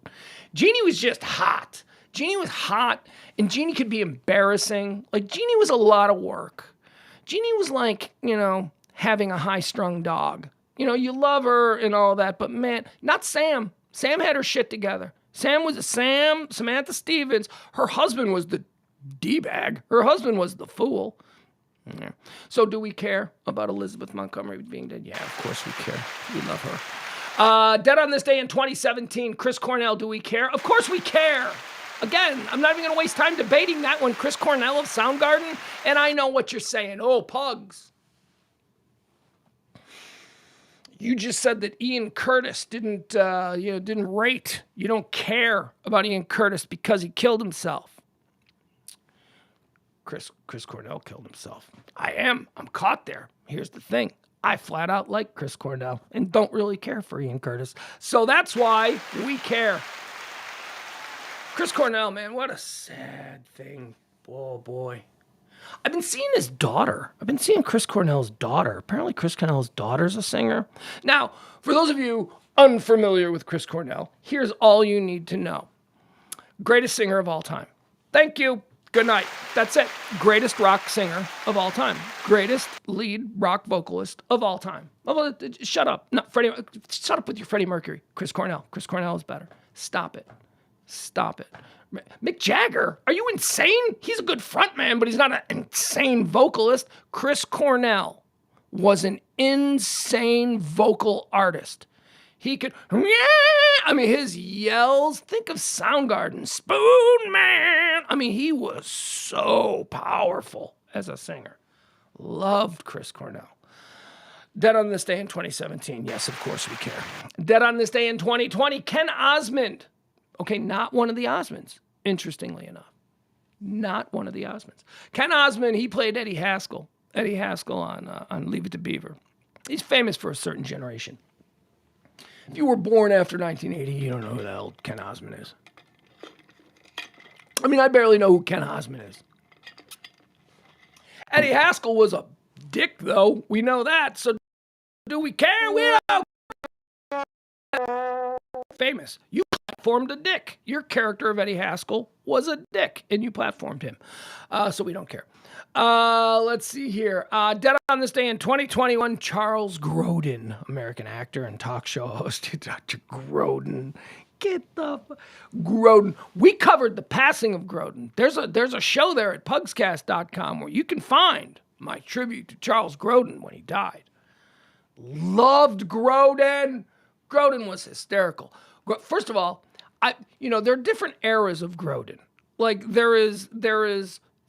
Jeannie was just hot. Jeannie was hot, and Jeannie could be embarrassing. Like, Jeannie was a lot of work. Jeannie was like, having a high-strung dog. You love her and all that, but man, not Sam. Sam had her shit together. Samantha Stevens. Her husband was the D-bag. Her husband was the fool. Yeah. So do we care about Elizabeth Montgomery being dead? Yeah, of course we care. We love her. Dead on this day in 2017, Chris Cornell, do we care? Of course we care. Again, I'm not even going to waste time debating that one. Chris Cornell of Soundgarden, and I know what you're saying. Oh, Pugs. You just said that Ian Curtis didn't rate. You don't care about Ian Curtis because he killed himself. Chris Cornell killed himself. I'm caught there. Here's the thing. I flat out like Chris Cornell and don't really care for Ian Curtis. So that's why we care. Chris Cornell, man, what a sad thing. Oh, boy. I've been seeing his daughter. I've been seeing Chris Cornell's daughter. Apparently Chris Cornell's daughter's a singer. Now, for those of you unfamiliar with Chris Cornell, here's all you need to know. Greatest singer of all time. Thank you. Good night. That's it. Greatest rock singer of all time. Greatest lead rock vocalist of all time. Oh, shut up. No, shut up with your Freddie Mercury. Chris Cornell. Chris Cornell is better. Stop it. Stop it. Mick Jagger? Are you insane? He's a good frontman, but he's not an insane vocalist. Chris Cornell was an insane vocal artist. He could, his yells, think of Soundgarden, Spoon Man. He was so powerful as a singer. Loved Chris Cornell. Dead on this day in 2017. Yes, of course we care. Dead on this day in 2020, Ken Osmond. Okay, not one of the Osmonds, interestingly enough. Not one of the Osmonds. Ken Osmond, he played Eddie Haskell. Eddie Haskell on Leave It to Beaver. He's famous for a certain generation. If you were born after 1980, you don't know who the hell Ken Osmond is. I barely know who Ken Osmond is. Eddie Haskell was a dick, though. We know that. So do we care? We don't. Famous. You platformed a dick. Your character of Eddie Haskell was a dick, and you platformed him. So we don't care. Let's see here. Dead on this day in 2021, Charles Grodin, American actor and talk show host. Dr. Grodin. Get the Grodin. We covered the passing of Grodin. There's a show there at pugscast.com where you can find my tribute to Charles Grodin when he died. Loved Grodin. Grodin was hysterical. First of all, there are different eras of Grodin. Like there is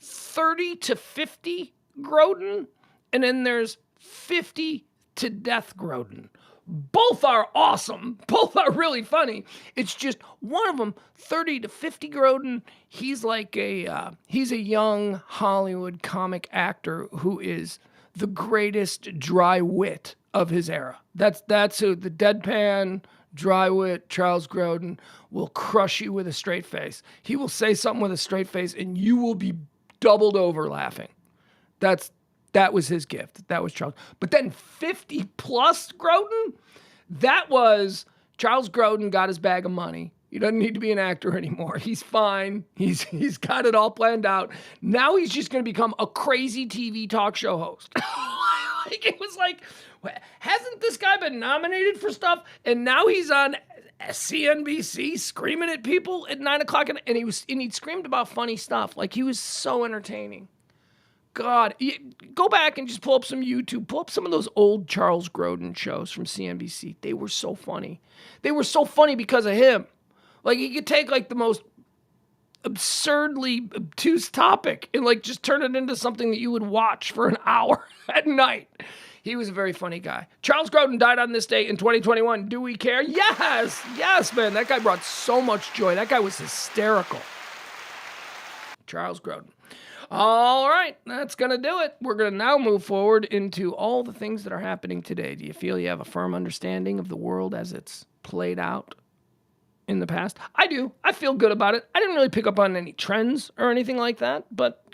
30 to 50 Grodin, and then there's 50 to death Grodin. Both are awesome. Both are really funny. It's just one of them, 30 to 50 Grodin, he's like he's a young Hollywood comic actor who is the greatest dry wit of his era. That's who the deadpan, dry wit Charles Grodin will crush you with a straight face. He will say something with a straight face and you will be doubled over laughing. That was his gift. That was Charles. But then 50 plus Grodin, that was Charles Grodin got his bag of money. He doesn't need to be an actor anymore. He's fine. He's got it all planned out. Now he's just going to become a crazy TV talk show host. It was like, hasn't this guy been nominated for stuff? And now he's on CNBC screaming at people at 9 o'clock. And he screamed about funny stuff. Like, he was so entertaining. God, go back and just pull up some YouTube. Pull up some of those old Charles Grodin shows from CNBC. They were so funny. They were so funny because of him. Like, he could take, like, the most absurdly obtuse topic and, like, just turn it into something that you would watch for an hour at night. He was a very funny guy. Charles Grodin died on this day in 2021. Do we care? Yes! Yes, man. That guy brought so much joy. That guy was hysterical. Charles Grodin. All right, that's going to do it. We're going to now move forward into all the things that are happening today. Do you feel you have a firm understanding of the world as it's played out in the past? I do. I feel good about it. I didn't really pick up on any trends or anything like that, but,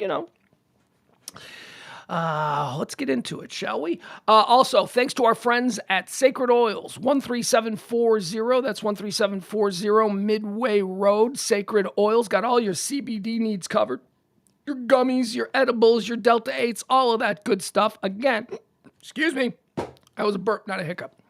let's get into it, shall we? Also, thanks to our friends at Sacred Oils, 13740. That's 13740 Midway Road. Sacred Oils got all your CBD needs covered. Your gummies, your edibles, your Delta 8s, all of that good stuff. Again, excuse me, that was a burp, not a hiccup.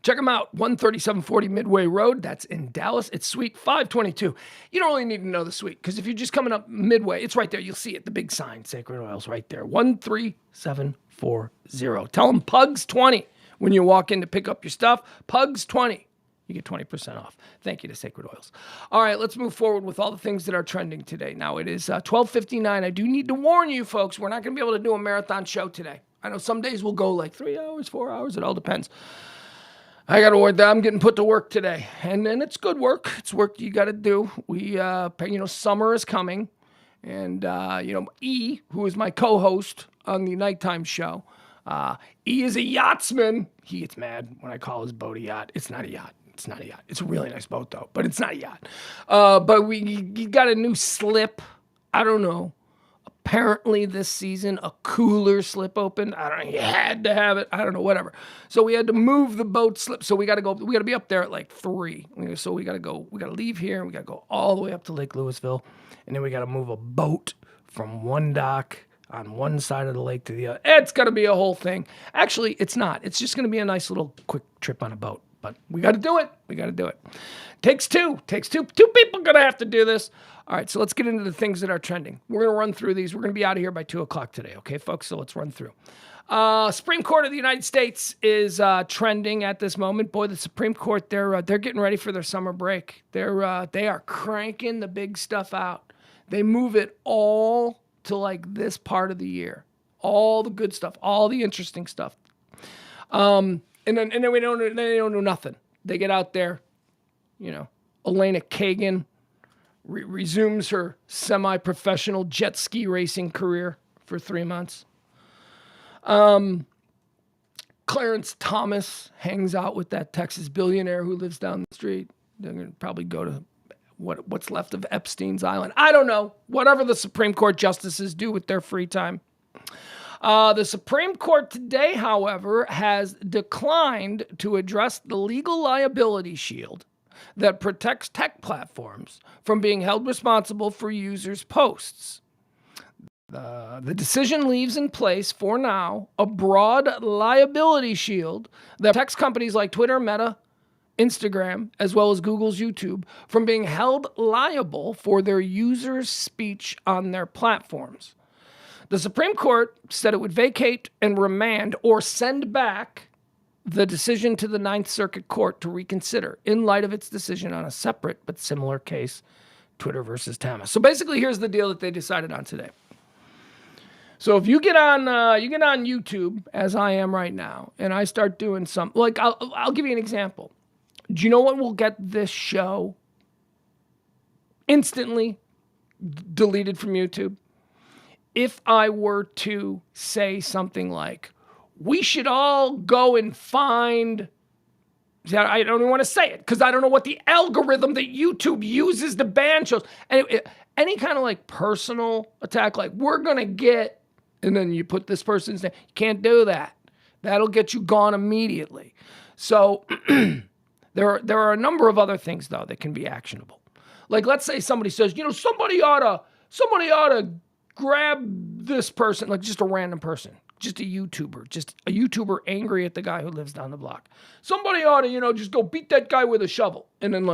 Check them out, 13740 Midway Road. That's in Dallas. It's Suite 522. You don't really need to know the suite because if you're just coming up Midway, it's right there. You'll see it, the big sign, Sacred Oils right there, 13740. Tell them Pugs 20 when you walk in to pick up your stuff. Pugs 20. You get 20% off. Thank you to Sacred Oils. All right, let's move forward with all the things that are trending today. Now, it is 12:59. I do need to warn you, folks, we're not going to be able to do a marathon show today. I know some days we'll go like 3 hours, 4 hours. It all depends. I got to worry that I'm getting put to work today. And it's good work. It's work you got to do. We, summer is coming. And, E, who is my co-host on the nighttime show, E is a yachtsman. He gets mad when I call his boat a yacht. It's not a yacht. It's not a yacht. It's a really nice boat, though, but it's not a yacht. But he got a new slip. I don't know. Apparently this season, a cooler slip opened. I don't know. He had to have it. I don't know, whatever. So we had to move the boat slip. So we got to be up there at like 3. So we got to leave here. And we got to go all the way up to Lake Louisville. And then we got to move a boat from one dock on one side of the lake to the other. It's going to be a whole thing. Actually, it's not. It's just going to be a nice little quick trip on a boat. But we got to do it. Takes two. Two people going to have to do this. All right, so let's get into the things that are trending. We're going to run through these. We're going to be out of here by 2 o'clock today, okay, folks? So let's run through. Supreme Court of the United States is trending at this moment. Boy, the Supreme Court, they're getting ready for their summer break. They are cranking the big stuff out. They move it all to like this part of the year. All the good stuff, all the interesting stuff. And then they don't do nothing. They get out there, Elena Kagan resumes her semi-professional jet ski racing career for 3 months. Clarence Thomas hangs out with that Texas billionaire who lives down the street. They're going to probably go to what's left of Epstein's Island. I don't know. Whatever the Supreme Court justices do with their free time. The Supreme Court today, however, has declined to address the legal liability shield that protects tech platforms from being held responsible for users' posts. The decision leaves in place, for now, a broad liability shield that protects companies like Twitter, Meta, Instagram, as well as Google's YouTube from being held liable for their users' speech on their platforms. The Supreme Court said it would vacate and remand or send back the decision to the Ninth Circuit Court to reconsider in light of its decision on a separate but similar case, Twitter versus Thomas. So basically, here's the deal that they decided on today. So if you get on YouTube, as I am right now, and I start doing something, like I'll give you an example. Do you know what will get this show instantly deleted from YouTube? If I were to say something like, we should all go and find, I don't even want to say it because I don't know what the algorithm that YouTube uses to ban shows. Any kind of like personal attack, like we're going to get, and then you put this person's name. You can't do that. That'll get you gone immediately. So there are a number of other things, though, that can be actionable. Like, let's say somebody says, somebody ought to grab this person, like just a random person. Just a YouTuber angry at the guy who lives down the block. Somebody ought to, just go beat that guy with a shovel. And then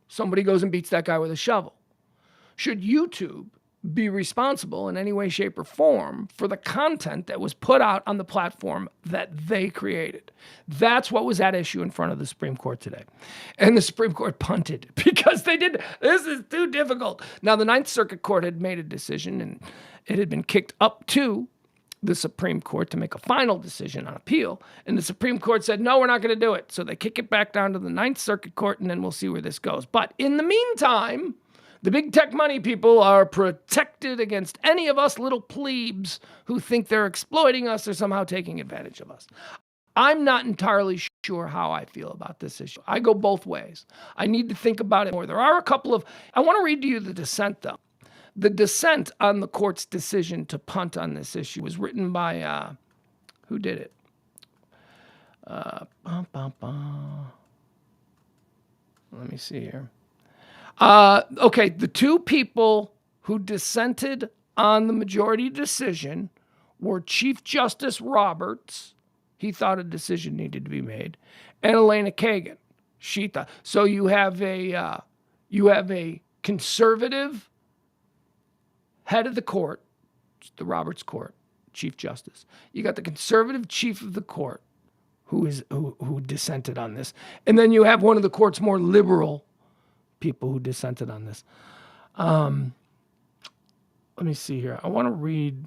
somebody goes and beats that guy with a shovel. Should YouTube be responsible in any way, shape, or form for the content that was put out on the platform that they created? That's what was at issue in front of the Supreme Court today. And the Supreme Court punted because this is too difficult. Now, the Ninth Circuit Court had made a decision and it had been kicked up to the Supreme Court to make a final decision on appeal. And the Supreme Court said, no, we're not going to do it. So they kick it back down to the Ninth Circuit Court, and then we'll see where this goes. But in the meantime, the big tech money people are protected against any of us little plebes who think they're exploiting us or somehow taking advantage of us. I'm not entirely sure how I feel about this issue. I go both ways. I need to think about it more. There are a couple of, I want to read to you the dissent, though. The dissent on the court's decision to punt on this issue was written by, who did it? Let me see here. Okay, the two people who dissented on the majority decision were Chief Justice Roberts he thought a decision needed to be made, and Elena Kagan, she thought. So you have a conservative head of the court, the Roberts Court, Chief Justice. You got the conservative chief of the court who dissented on this, and then you have one of the court's more liberal people who dissented on this. Let me see here. I want to read.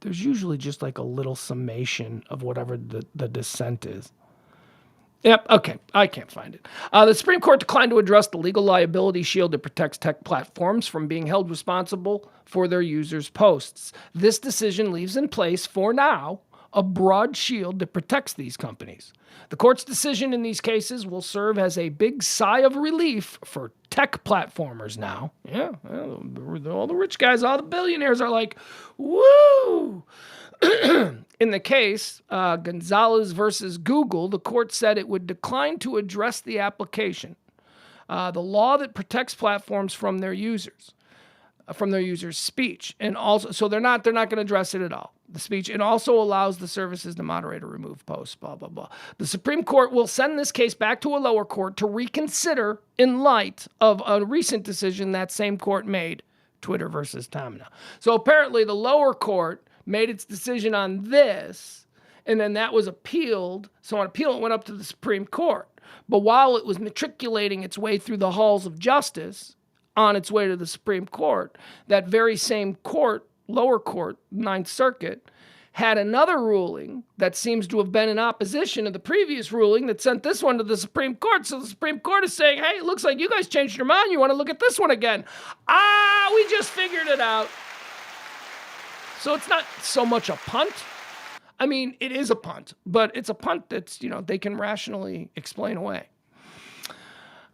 There's usually just like a little summation of whatever the dissent is. Yep, okay, I can't find it. The Supreme Court declined to address the legal liability shield that protects tech platforms from being held responsible for their users' posts. This decision leaves in place, for now, a broad shield that protects these companies. The court's decision in these cases will serve as a big sigh of relief for tech platformers now. Yeah, well, all the rich guys, all the billionaires are like, woo! In the case, Gonzalez versus Google, the court said it would decline to address the application, the law that protects platforms from their users' speech, and also, so they're not going to address it at all. The speech, and also allows the services to moderate or remove posts. Blah blah blah. The Supreme Court will send this case back to a lower court to reconsider in light of a recent decision that same court made, Twitter versus Tamina. So apparently, the lower court made its decision on this, and then that was appealed. So on appeal, it went up to the Supreme Court. But while it was matriculating its way through the halls of justice on its way to the Supreme Court, that very same court, lower court, Ninth Circuit, had another ruling that seems to have been in opposition to the previous ruling that sent this one to the Supreme Court. So the Supreme Court is saying, hey, it looks like you guys changed your mind. You want to look at this one again. We just figured it out. So it's not so much a punt. I mean, it is a punt, but it's a punt that's, they can rationally explain away.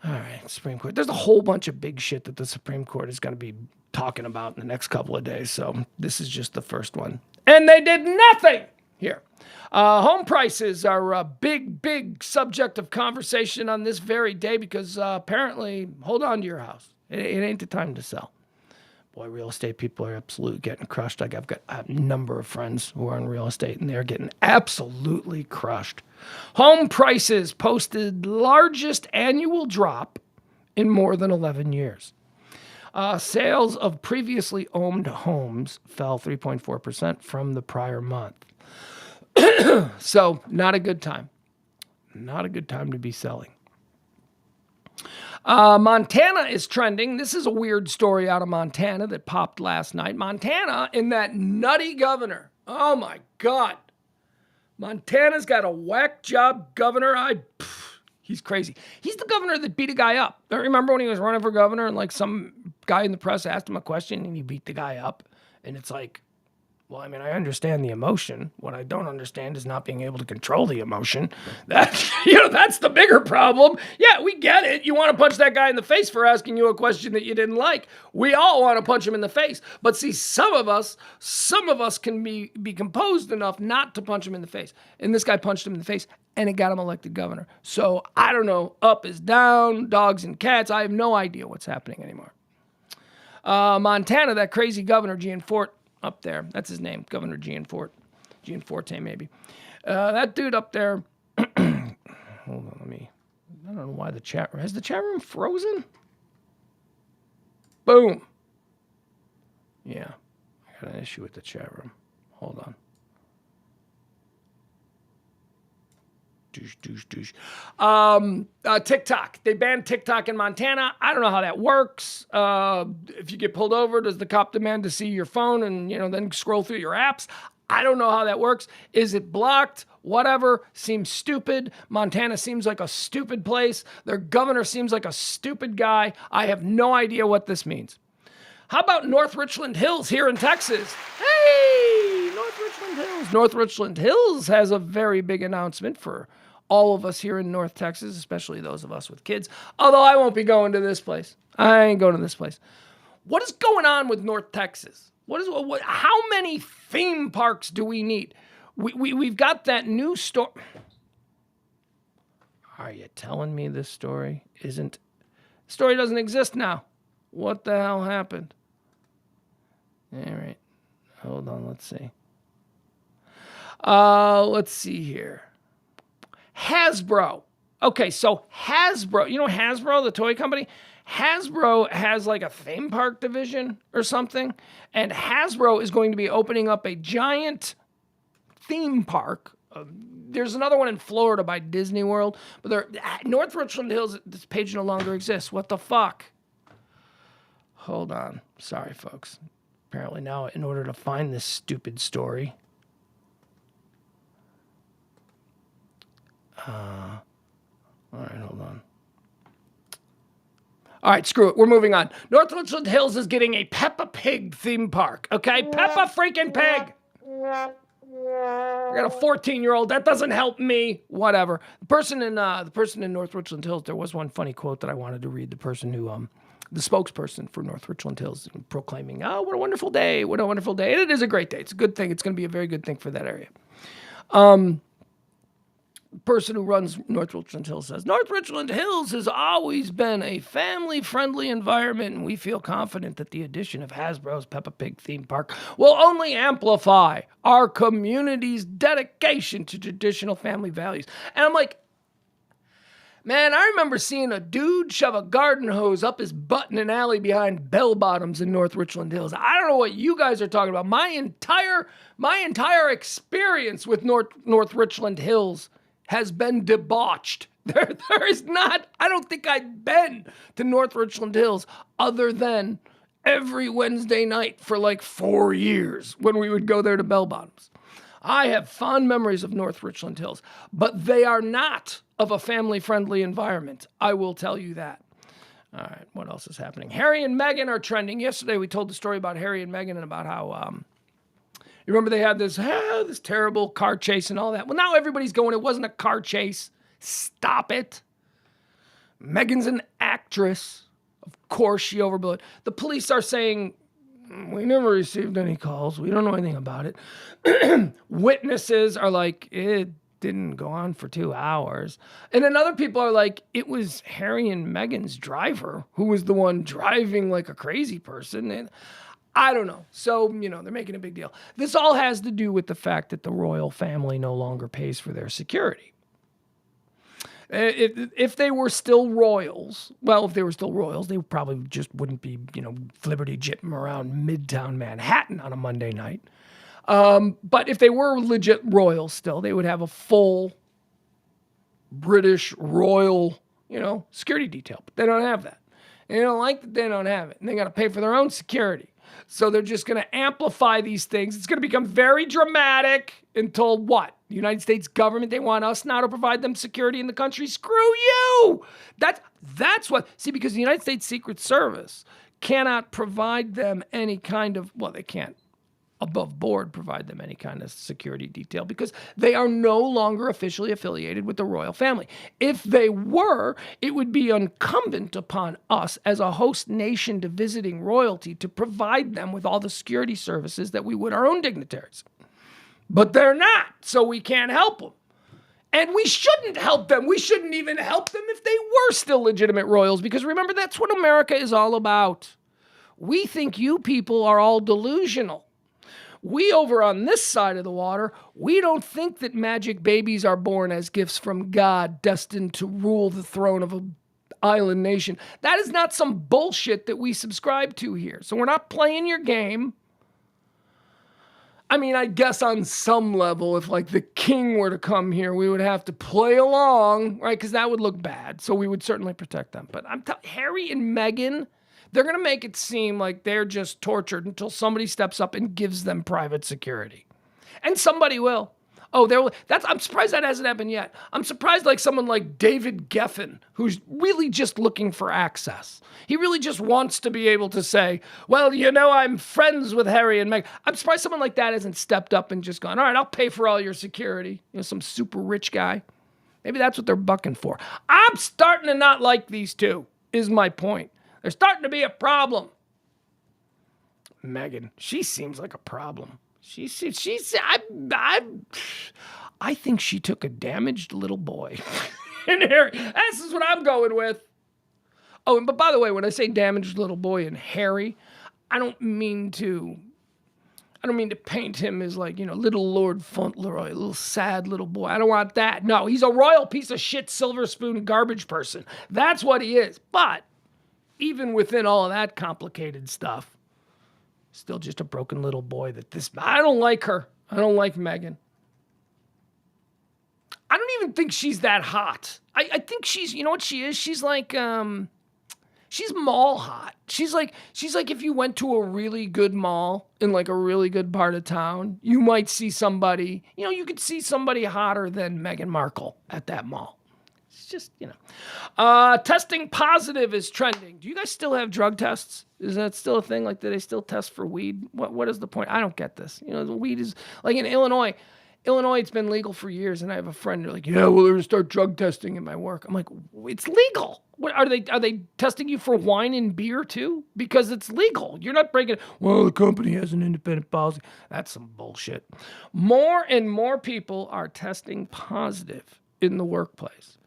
All right, Supreme Court. There's a whole bunch of big shit that the Supreme Court is going to be talking about in the next couple of days. So this is just the first one. And they did nothing here. Home prices are a big subject of conversation on this very day because apparently, hold on to your house. It ain't the time to sell. Boy, real estate people are absolutely getting crushed. I've got a number of friends who are in real estate, and they're getting absolutely crushed. Home prices posted largest annual drop in more than 11 years. Sales of previously owned homes fell 3.4% from the prior month. So, not a good time. Not a good time to be selling. Montana is trending. This is a weird story out of Montana that popped last night. Montana and that nutty governor. Oh my God. Montana's got a whack job governor. He's crazy. He's the governor that beat a guy up. I remember when he was running for governor and like some guy in the press asked him a question and he beat the guy up. And it's like, well, I mean, I understand the emotion. What I don't understand is not being able to control the emotion. That's the bigger problem. Yeah, we get it. You want to punch that guy in the face for asking you a question that you didn't like. We all want to punch him in the face. But see, some of us can be composed enough not to punch him in the face. And this guy punched him in the face, and it got him elected governor. So I don't know. Up is down, dogs and cats. I have no idea what's happening anymore. Montana, that crazy governor, Gianforte, up there. That's his name, Governor Gianforte. Gianforte, maybe. That dude up there. Hold on, I don't know why the chat room. Has the chat room frozen? Boom. Yeah. I got an issue with the chat room. Hold on. TikTok. They banned TikTok in Montana. I don't know how that works. If you get pulled over, does the cop demand to see your phone and, then scroll through your apps? I don't know how that works. Is it blocked? Whatever. Seems stupid. Montana seems like a stupid place. Their governor seems like a stupid guy. I have no idea what this means. How about North Richland Hills here in Texas? Hey, North Richland Hills. North Richland Hills has a very big announcement for all of us here in North Texas, especially those of us with kids. Although I won't be going to this place. I ain't going to this place. What is going on with North Texas? How many theme parks do we need? We've got that new store. Are you telling me this story isn't? The story doesn't exist now. What the hell happened? All right. Hold on. Let's see. Let's see here. Hasbro. Okay, so Hasbro, Hasbro, the toy company? Hasbro has like a theme park division or something, and Hasbro is going to be opening up a giant theme park. There's another one in Florida by Disney World, but North Richland Hills, this page no longer exists. What the fuck? Hold on. Sorry, folks. Apparently now, in order to find this stupid story, all right, hold on. All right, screw it. We're moving on. North Richland Hills is getting a Peppa Pig theme park, okay? Peppa freaking Pig! I got a 14-year-old. That doesn't help me. Whatever. The person in North Richland Hills, there was one funny quote that I wanted to read. The person who, the spokesperson for North Richland Hills, proclaiming, "Oh, what a wonderful day! What a wonderful day!" And it is a great day. It's a good thing. It's going to be a very good thing for that area. The person who runs North Richland Hills says, "North Richland Hills has always been a family-friendly environment, and we feel confident that the addition of Hasbro's Peppa Pig theme park will only amplify our community's dedication to traditional family values." And I'm like, man, I remember seeing a dude shove a garden hose up his butt in an alley behind bell bottoms in North Richland Hills. I don't know what you guys are talking about. My entire experience with North Richland Hills has been debauched. There is not, I don't think I've been to North Richland Hills other than every Wednesday night for like 4 years when we would go there to bell bottoms. I have fond memories of North Richland Hills, but they are not of a family-friendly environment. I will tell you that. All right, what else is happening? Harry and Meghan are trending. Yesterday we told the story about Harry and Meghan and about how, you remember they had this terrible car chase and all that. Well, now everybody's going, it wasn't a car chase. Stop it. Meghan's an actress. Of course she overblew it. The police are saying, we never received any calls. We don't know anything about it. Witnesses are like, it didn't go on for 2 hours. And then other people are like, it was Harry and Meghan's driver who was the one driving like a crazy person. And I don't know. So, they're making a big deal. This all has to do with the fact that the royal family no longer pays for their security. If they were still royals, they probably just wouldn't be, flibberty jipping around Midtown Manhattan on a Monday night. But if they were legit royals still, they would have a full British royal, security detail. But they don't have that. And they don't like that they don't have it. And they got to pay for their own security. So they're just going to amplify these things. It's going to become very dramatic until what? The United States government, they want us now to provide them security in the country? Screw you! That's what... See, because the United States Secret Service cannot provide them any kind of... Well, they can't above board provide them any kind of security detail because they are no longer officially affiliated with the royal family. If they were, it would be incumbent upon us as a host nation to visiting royalty to provide them with all the security services that we would our own dignitaries. But they're not, so we can't help them. And we shouldn't help them. We shouldn't even help them if they were still legitimate royals, because remember, that's what America is all about. We think you people are all delusional. We over on this side of the water, we don't think that magic babies are born as gifts from God, destined to rule the throne of an island nation. That is not some bullshit that we subscribe to here. So we're not playing your game. I mean, I guess on some level, if like the king were to come here, we would have to play along, right? Because that would look bad. So we would certainly protect them. But Harry and Meghan, they're going to make it seem like they're just tortured until somebody steps up and gives them private security. And somebody will. Oh, I'm surprised that hasn't happened yet. I'm surprised like someone like David Geffen, who's really just looking for access. He really just wants to be able to say, well, I'm friends with Harry and Meghan. I'm surprised someone like that hasn't stepped up and just gone, all right, I'll pay for all your security. Some super rich guy. Maybe that's what they're bucking for. I'm starting to not like these two, is my point. They're starting to be a problem. Meghan, she seems like a problem. I think she took a damaged little boy. And Harry, this is what I'm going with. Oh, but by the way, when I say damaged little boy and Harry, I don't mean to I don't mean to paint him as like, little Lord Fauntleroy, a little sad little boy. I don't want that. No, he's a royal piece of shit, silver spoon garbage person. That's what he is. But even within all of that complicated stuff, still just a broken little boy I don't like her. I don't like Meghan. I don't even think she's that hot. I think she's, you know what she is? She's like, she's mall hot. She's like if you went to a really good mall in like a really good part of town, you might see somebody, you could see somebody hotter than Meghan Markle at that mall. It's just, testing positive is trending. Do you guys still have drug tests? Is that still a thing? Like, do they still test for weed? What is the point? I don't get this. The weed is like in Illinois, it's been legal for years, and I have a friend who's like, yeah, well, they're going to start drug testing in my work. I'm like, it's legal. What are they testing you for wine and beer too? Because it's legal. You're not breaking it. Well, the company has an independent policy. That's some bullshit. More and more people are testing positive in the workplace.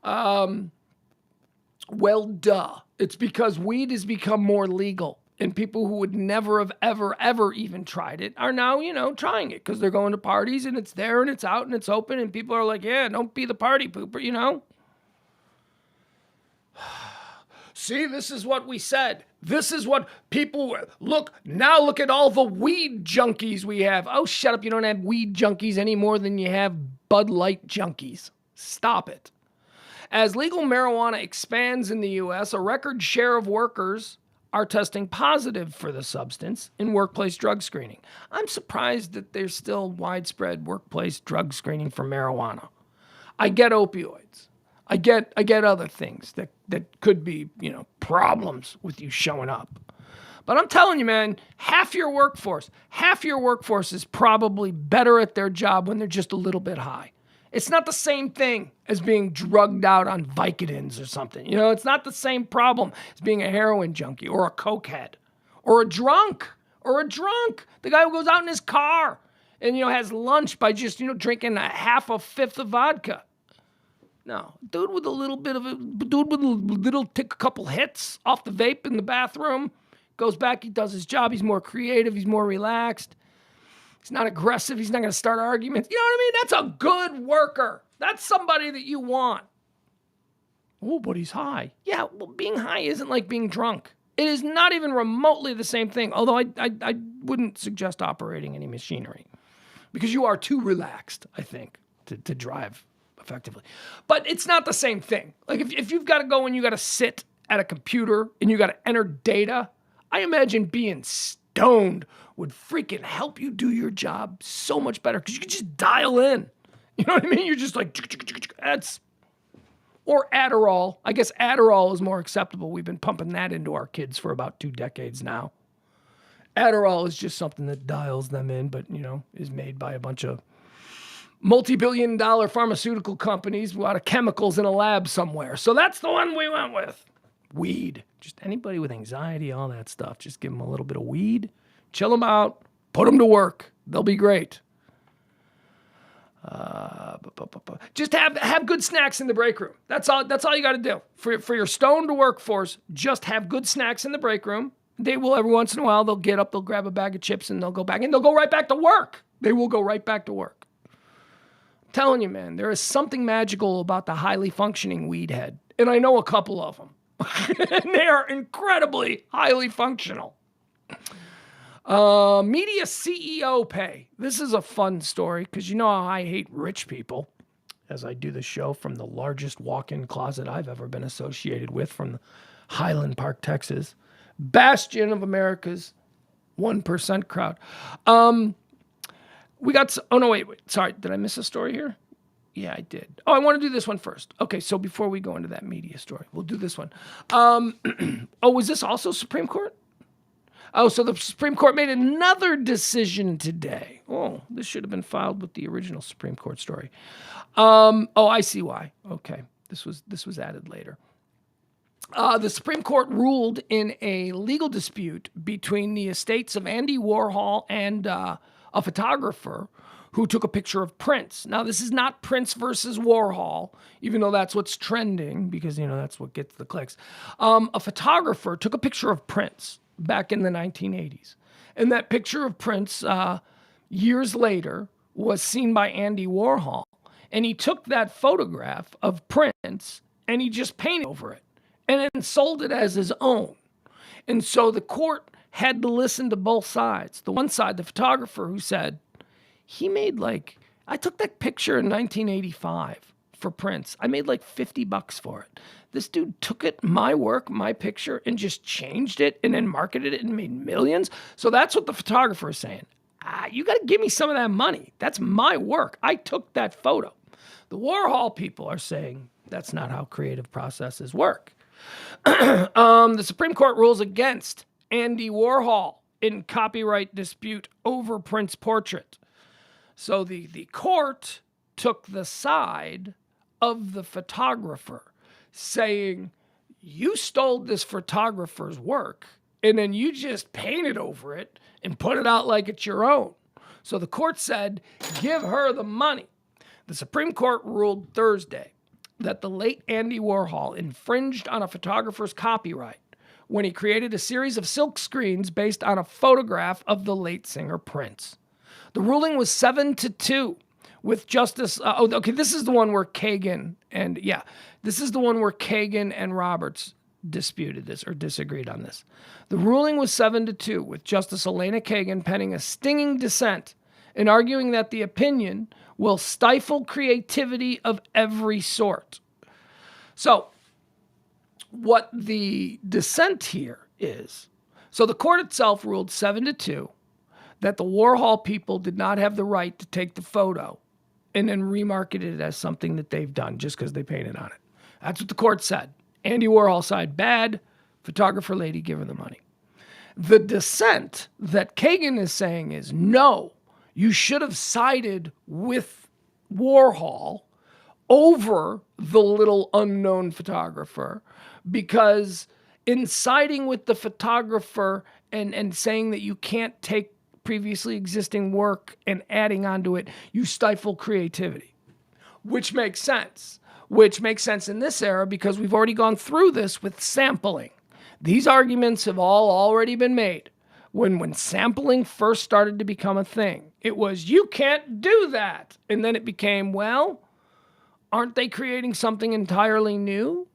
Well, duh. It's because weed has become more legal. And people who would never have ever even tried it are now, trying it because they're going to parties and it's there and it's out and it's open and people are like, yeah, don't be the party pooper, See, this is what we said. This is what people look at all the weed junkies we have. Oh, shut up. You don't have weed junkies any more than you have Bud Light junkies. Stop it. As legal marijuana expands in the U.S., a record share of workers are testing positive for the substance in workplace drug screening. I'm surprised that there's still widespread workplace drug screening for marijuana. I get opioids. I get other things that could be, problems with you showing up. But I'm telling you, man, half your workforce is probably better at their job when they're just a little bit high. It's not the same thing as being drugged out on Vicodins or something. It's not the same problem as being a heroin junkie or a cokehead or a drunk. The guy who goes out in his car and, has lunch by just, drinking a fifth of vodka. No, dude with take a couple hits off the vape in the bathroom, goes back, he does his job, he's more creative, he's more relaxed. He's not aggressive. He's not going to start arguments. You know what I mean? That's a good worker. That's somebody that you want. Oh, but he's high. Yeah, well, being high isn't like being drunk. It is not even remotely the same thing, although I wouldn't suggest operating any machinery because you are too relaxed, I think, to drive effectively. But it's not the same thing. Like if you've got to go and you got to sit at a computer and you got to enter data, I imagine being stoned would freaking help you do your job so much better because you can just dial in. You know what I mean? You're just like, or Adderall. I guess Adderall is more acceptable. We've been pumping that into our kids for about 2 decades now. Adderall is just something that dials them in, but, is made by a bunch of multi-billion-dollar pharmaceutical companies with a lot of chemicals in a lab somewhere. So that's the one we went with. Weed. Just anybody with anxiety, all that stuff. Just give them a little bit of weed. Chill them out. Put them to work. They'll be great. Just have good snacks in the break room. That's all you got to do. For your stoned workforce, just have good snacks in the break room. They will every once in a while, they'll get up, they'll grab a bag of chips, and they'll go back, and they'll go right back to work. They will go right back to work. I'm telling you, man, there is something magical about the highly functioning weed head. And I know a couple of them. And they are incredibly highly functional. Media CEO pay. This is a fun story because you know how I hate rich people as I do the show from the largest walk-in closet I've ever been associated with from Highland Park, Texas. Bastion of America's 1% crowd. Sorry, did I miss a story here? Yeah, I did. Oh, I want to do this one first. Okay, so before we go into that media story, we'll do this one. Was this also Supreme Court? Oh, so the Supreme Court made another decision today. Oh, this should have been filed with the original Supreme Court story. I see why. Okay, this was added later. The Supreme Court ruled in a legal dispute between the estates of Andy Warhol and a photographer who took a picture of Prince. Now, this is not Prince versus Warhol, even though that's what's trending because, that's what gets the clicks. A photographer took a picture of Prince back in the 1980s. And that picture of Prince years later was seen by Andy Warhol. And he took that photograph of Prince and he just painted over it and then sold it as his own. And so the court had to listen to both sides. The one side, the photographer, who said, he made I took that picture in 1985 for Prince. I made like $50 for it. This dude took it, my work, my picture, and just changed it and then marketed it and made millions. So that's what the photographer is saying. You got to give me some of that money. That's my work. I took that photo. The Warhol people are saying that's not how creative processes work. The Supreme Court rules against Andy Warhol in copyright dispute over Prince portrait. So the court took the side of the photographer, saying, you stole this photographer's work and then you just painted over it and put it out like it's your own. So the court said, give her the money. The Supreme Court ruled Thursday that the late Andy Warhol infringed on a photographer's copyright when he created a series of silk screens based on a photograph of the late singer Prince. The ruling was 7-2 with Justice... this is the one where Kagan and Roberts disputed this or disagreed on this. The ruling was 7-2 with Justice Elena Kagan penning a stinging dissent and arguing that the opinion will stifle creativity of every sort. So, what the dissent here is, so the court itself ruled 7-2 that the Warhol people did not have the right to take the photo and then remarket it as something that they've done just because they painted on it. That's what the court said. Andy Warhol side, bad. Photographer lady, give her the money. The dissent that Kagan is saying is, no, you should have sided with Warhol over the little unknown photographer, because in siding with the photographer and saying that you can't take previously existing work and adding onto it, you stifle creativity, which makes sense. Which makes sense in this era because we've already gone through this with sampling. These arguments have all already been made. When sampling first started to become a thing, it was, you can't do that. And then it became, well, aren't they creating something entirely new?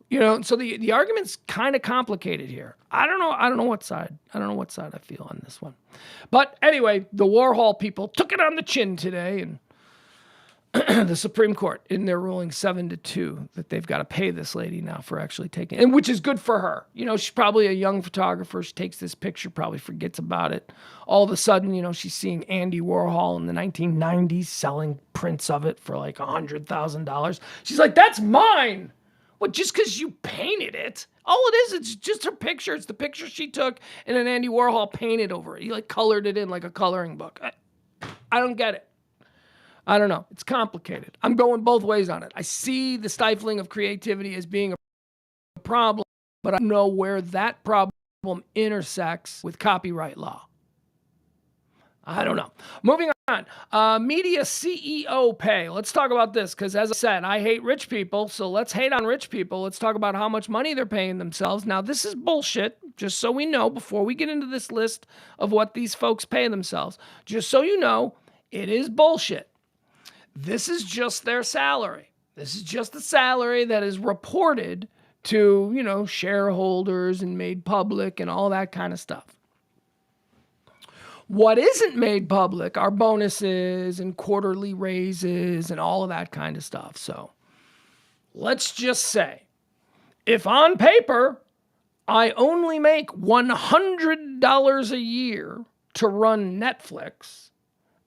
So the argument's kind of complicated here. I don't know what side I feel on this one. But anyway, the Warhol people took it on the chin today, and the Supreme Court, in their ruling 7-2, that they've got to pay this lady now for actually taking it, and which is good for her. She's probably a young photographer. She takes this picture, probably forgets about it. All of a sudden, she's seeing Andy Warhol in the 1990s selling prints of it for like $100,000. She's like, that's mine. What, just because you painted it? All it is, it's just her picture. It's the picture she took, and then Andy Warhol painted over it. He colored it in like a coloring book. I don't get it. I don't know. It's complicated. I'm going both ways on it. I see the stifling of creativity as being a problem, but I don't know where that problem intersects with copyright law. I don't know. Moving on. Media CEO pay. Let's talk about this because, as I said, I hate rich people, so let's hate on rich people. Let's talk about how much money they're paying themselves. Now, this is bullshit, just so we know, before we get into this list of what these folks pay themselves. Just so you know, it is bullshit. This is just their salary. This is just the salary that is reported to, shareholders and made public and all that kind of stuff. What isn't made public are bonuses and quarterly raises and all of that kind of stuff. So let's just say, if on paper, I only make $100 a year to run Netflix,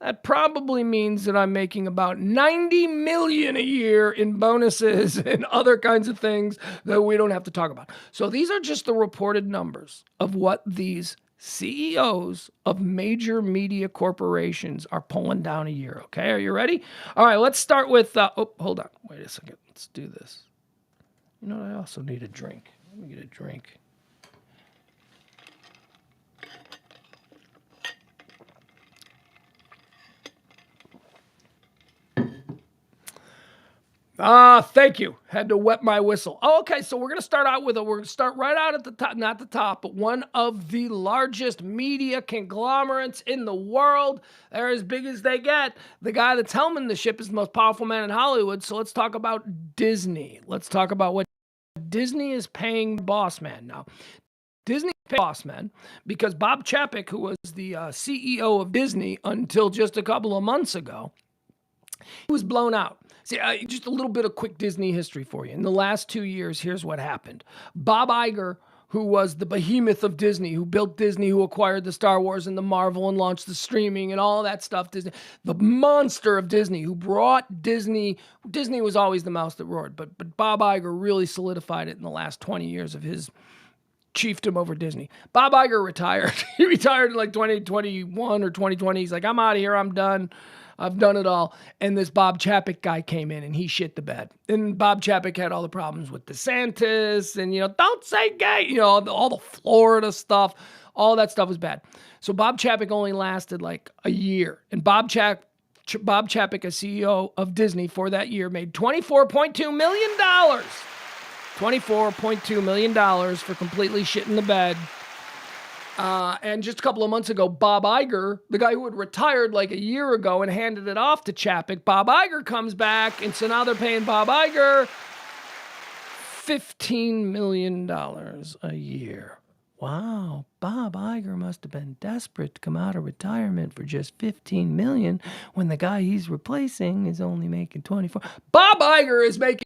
that probably means that I'm making about $90 million a year in bonuses and other kinds of things that we don't have to talk about. So these are just the reported numbers of what these CEOs of major media corporations are pulling down a year. Okay, are you ready? All right, let's start with, hold on. Wait a second. Let's do this. I also need a drink. Let me get a drink. Thank you. Had to wet my whistle. Oh, okay, so we're going to start right out at the top, not the top, but one of the largest media conglomerates in the world. They're as big as they get. The guy that's helming the ship is the most powerful man in Hollywood. So let's talk about Disney. Let's talk about what Disney is paying the boss man now. Disney is paying the boss man because Bob Chapek, who was the CEO of Disney until just a couple of months ago, he was blown out. See, just a little bit of quick Disney history for you. In the last 2 years, here's what happened. Bob Iger, who was the behemoth of Disney, who built Disney, who acquired the Star Wars and the Marvel and launched the streaming and all that stuff, Disney, the monster of Disney, who brought Disney was always the mouse that roared, but Bob Iger really solidified it in the last 20 years of his chiefdom over Disney. Bob Iger retired. He retired in like 2021 or 2020. He's like, I'm out of here. I'm done. I've done it all. And this Bob Chapek guy came in and he shit the bed. And Bob Chapek had all the problems with DeSantis and, don't say gay, all the Florida stuff. All that stuff was bad. So Bob Chapek only lasted like a year. And Bob Chapek, as CEO of Disney for that year, made $24.2 million. $24.2 million for completely shitting the bed. And just a couple of months ago, Bob Iger, the guy who had retired like a year ago and handed it off to Chapek, Bob Iger comes back, and so now they're paying Bob Iger $15 million a year. Wow, Bob Iger must have been desperate to come out of retirement for just $15 million when the guy he's replacing is only making $24. Bob Iger is making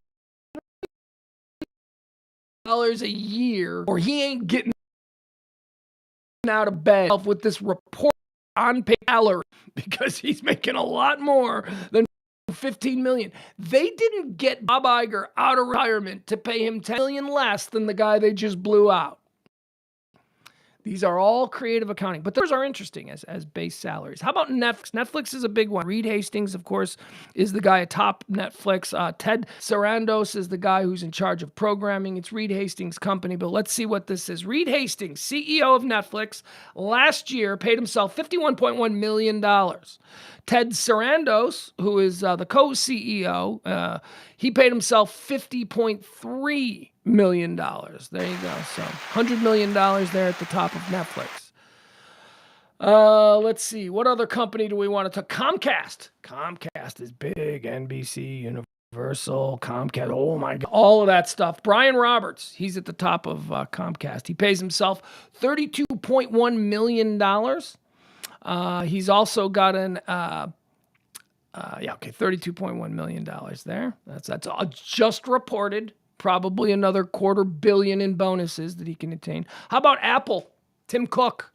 $1 a year, or he ain't getting out of bed with this report on salary because he's making a lot more than $15 million. They didn't get Bob Iger out of retirement to pay him $10 million less than the guy they just blew out. These are all creative accounting, but those are interesting as base salaries. How about Netflix? Netflix is a big one. Reed Hastings, of course, is the guy atop Netflix. Ted Sarandos is the guy who's in charge of programming. It's Reed Hastings' company, but let's see what this is. Reed Hastings, CEO of Netflix, last year paid himself $51.1 million. Ted Sarandos, who is the co-CEO, he paid himself $50.3 million. There you go. So $100 million there at the top of Netflix. Let's see. What other company do we want to talk? Comcast. Comcast is big. NBC, Universal, Comcast. Oh my God. All of that stuff. Brian Roberts. He's at the top of Comcast. He pays himself $32.1 million. He's also got an... $32.1 million there. That's all just reported. Probably another $250 million in bonuses that he can attain. How about Apple? Tim Cook.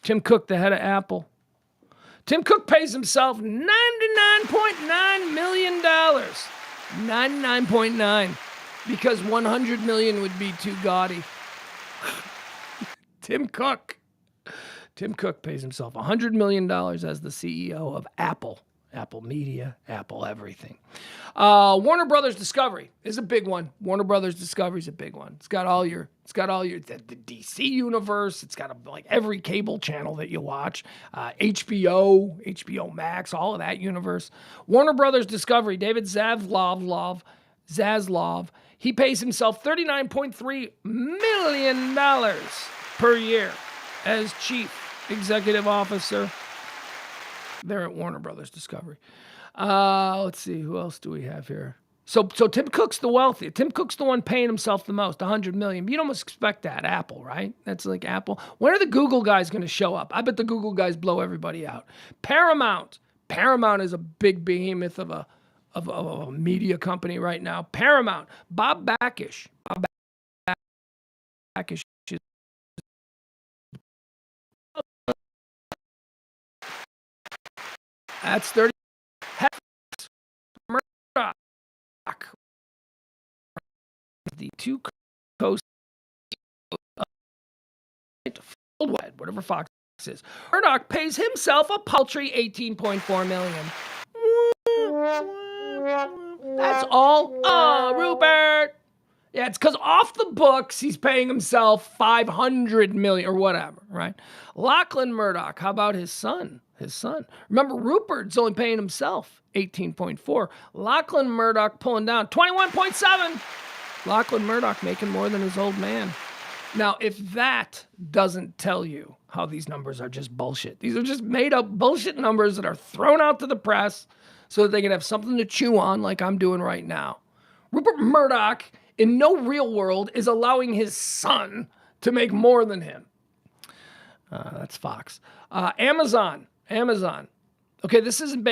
Tim Cook, the head of Apple. Tim Cook pays himself $99.9 million. 99.9. Because $100 million would be too gaudy. Tim Cook. Tim Cook pays himself $100 million as the CEO of Apple. Apple Media, Apple everything. Warner Brothers Discovery is a big one. Warner Brothers Discovery is a big one. It's got all the DC universe. It's got like every cable channel that you watch. HBO Max, all of that universe. Warner Brothers Discovery, David Zaslav, he pays himself $39.3 million per year as chief executive officer there at Warner Brothers Discovery. Let's see, who else do we have here? So Tim Cook's the wealthy. Tim Cook's the one paying himself the most, $100 million. You'd almost expect that. Apple, right? That's like Apple. When are the Google guys going to show up? I bet the Google guys blow everybody out. Paramount is a big behemoth of a media company right now. Paramount. Bob Bakish is that's 30. The two coasts, whatever Fox is. Murdoch pays himself a paltry $18.4 million. That's all. Oh, Rupert. Yeah, it's because off the books, he's paying himself $500 million or whatever, right? Lachlan Murdoch, how about his son? His son. Remember, Rupert's only paying himself 18.4. Lachlan Murdoch pulling down 21.7. Lachlan Murdoch making more than his old man. Now, if that doesn't tell you how these numbers are just bullshit, these are just made up bullshit numbers that are thrown out to the press so that they can have something to chew on like I'm doing right now. Rupert Murdoch, in no real world, is allowing his son to make more than him. That's Fox. Amazon. Okay, this isn't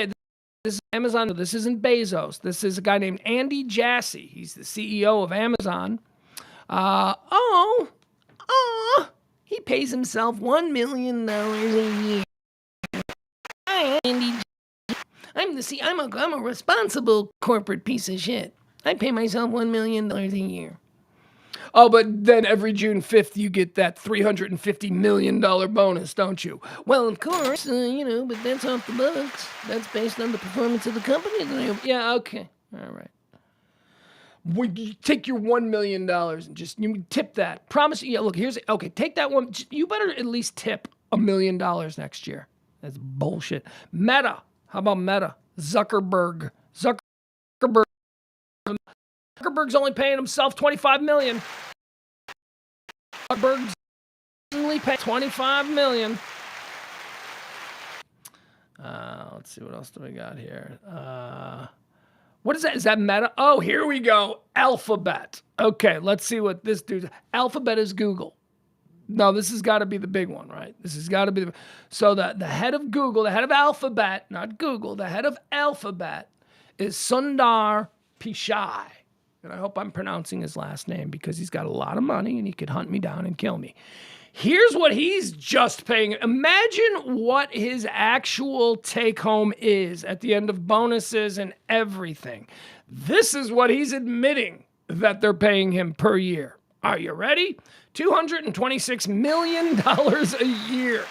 Amazon. This isn't Bezos. This is a guy named Andy Jassy. He's the CEO of Amazon. He pays himself $1 million a year. Hi, Andy. I'm a responsible corporate piece of shit. I pay myself $1 million a year. Oh, but then every June 5th, you get that $350 million bonus, don't you? Well, of course, but that's off the books. That's based on the performance of the company. Yeah, okay. All right. Would you take your $1 million and just tip that? Promise. Yeah, look, take that one. You better at least tip $1 million next year. That's bullshit. Meta. How about Meta? Zuckerberg's only paying himself $25 million. Zuckerberg's only paying $25 million. Let's see, what else do we got here? What is that? Is that Meta? Oh, here we go. Alphabet. Okay, let's see what this dude. Alphabet is Google. No, this has got to be the big one, right? This has got to be so the head of Google, the head of Alphabet, not Google, the head of Alphabet is Sundar Pichai. And I hope I'm pronouncing his last name because he's got a lot of money and he could hunt me down and kill me. Here's what he's just paying. Imagine what his actual take home is at the end of bonuses and everything. This is what he's admitting that they're paying him per year. Are you ready? $226 million a year.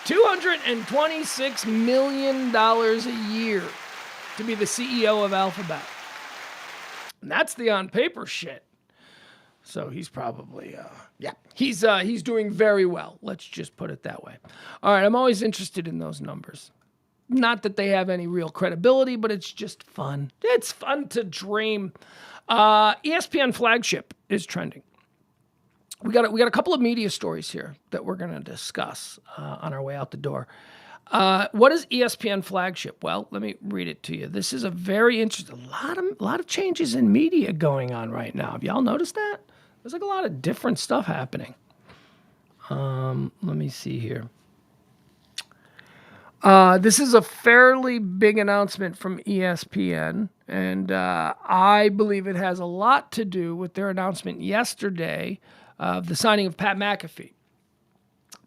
$226 million a year to be the CEO of Alphabet. And that's the on paper shit. So he's probably, he's doing very well. Let's just put it that way. All right, I'm always interested in those numbers. Not that they have any real credibility, but it's just fun. It's fun to dream. ESPN flagship is trending. We got a couple of media stories here that we're going to discuss on our way out the door. What is ESPN flagship? Well, let me read it to you. This is a very interesting, a lot of changes in media going on right now. Have y'all noticed that? There's like a lot of different stuff happening. Let me see here. This is a fairly big announcement from ESPN, and I believe it has a lot to do with their announcement yesterday of the signing of Pat McAfee.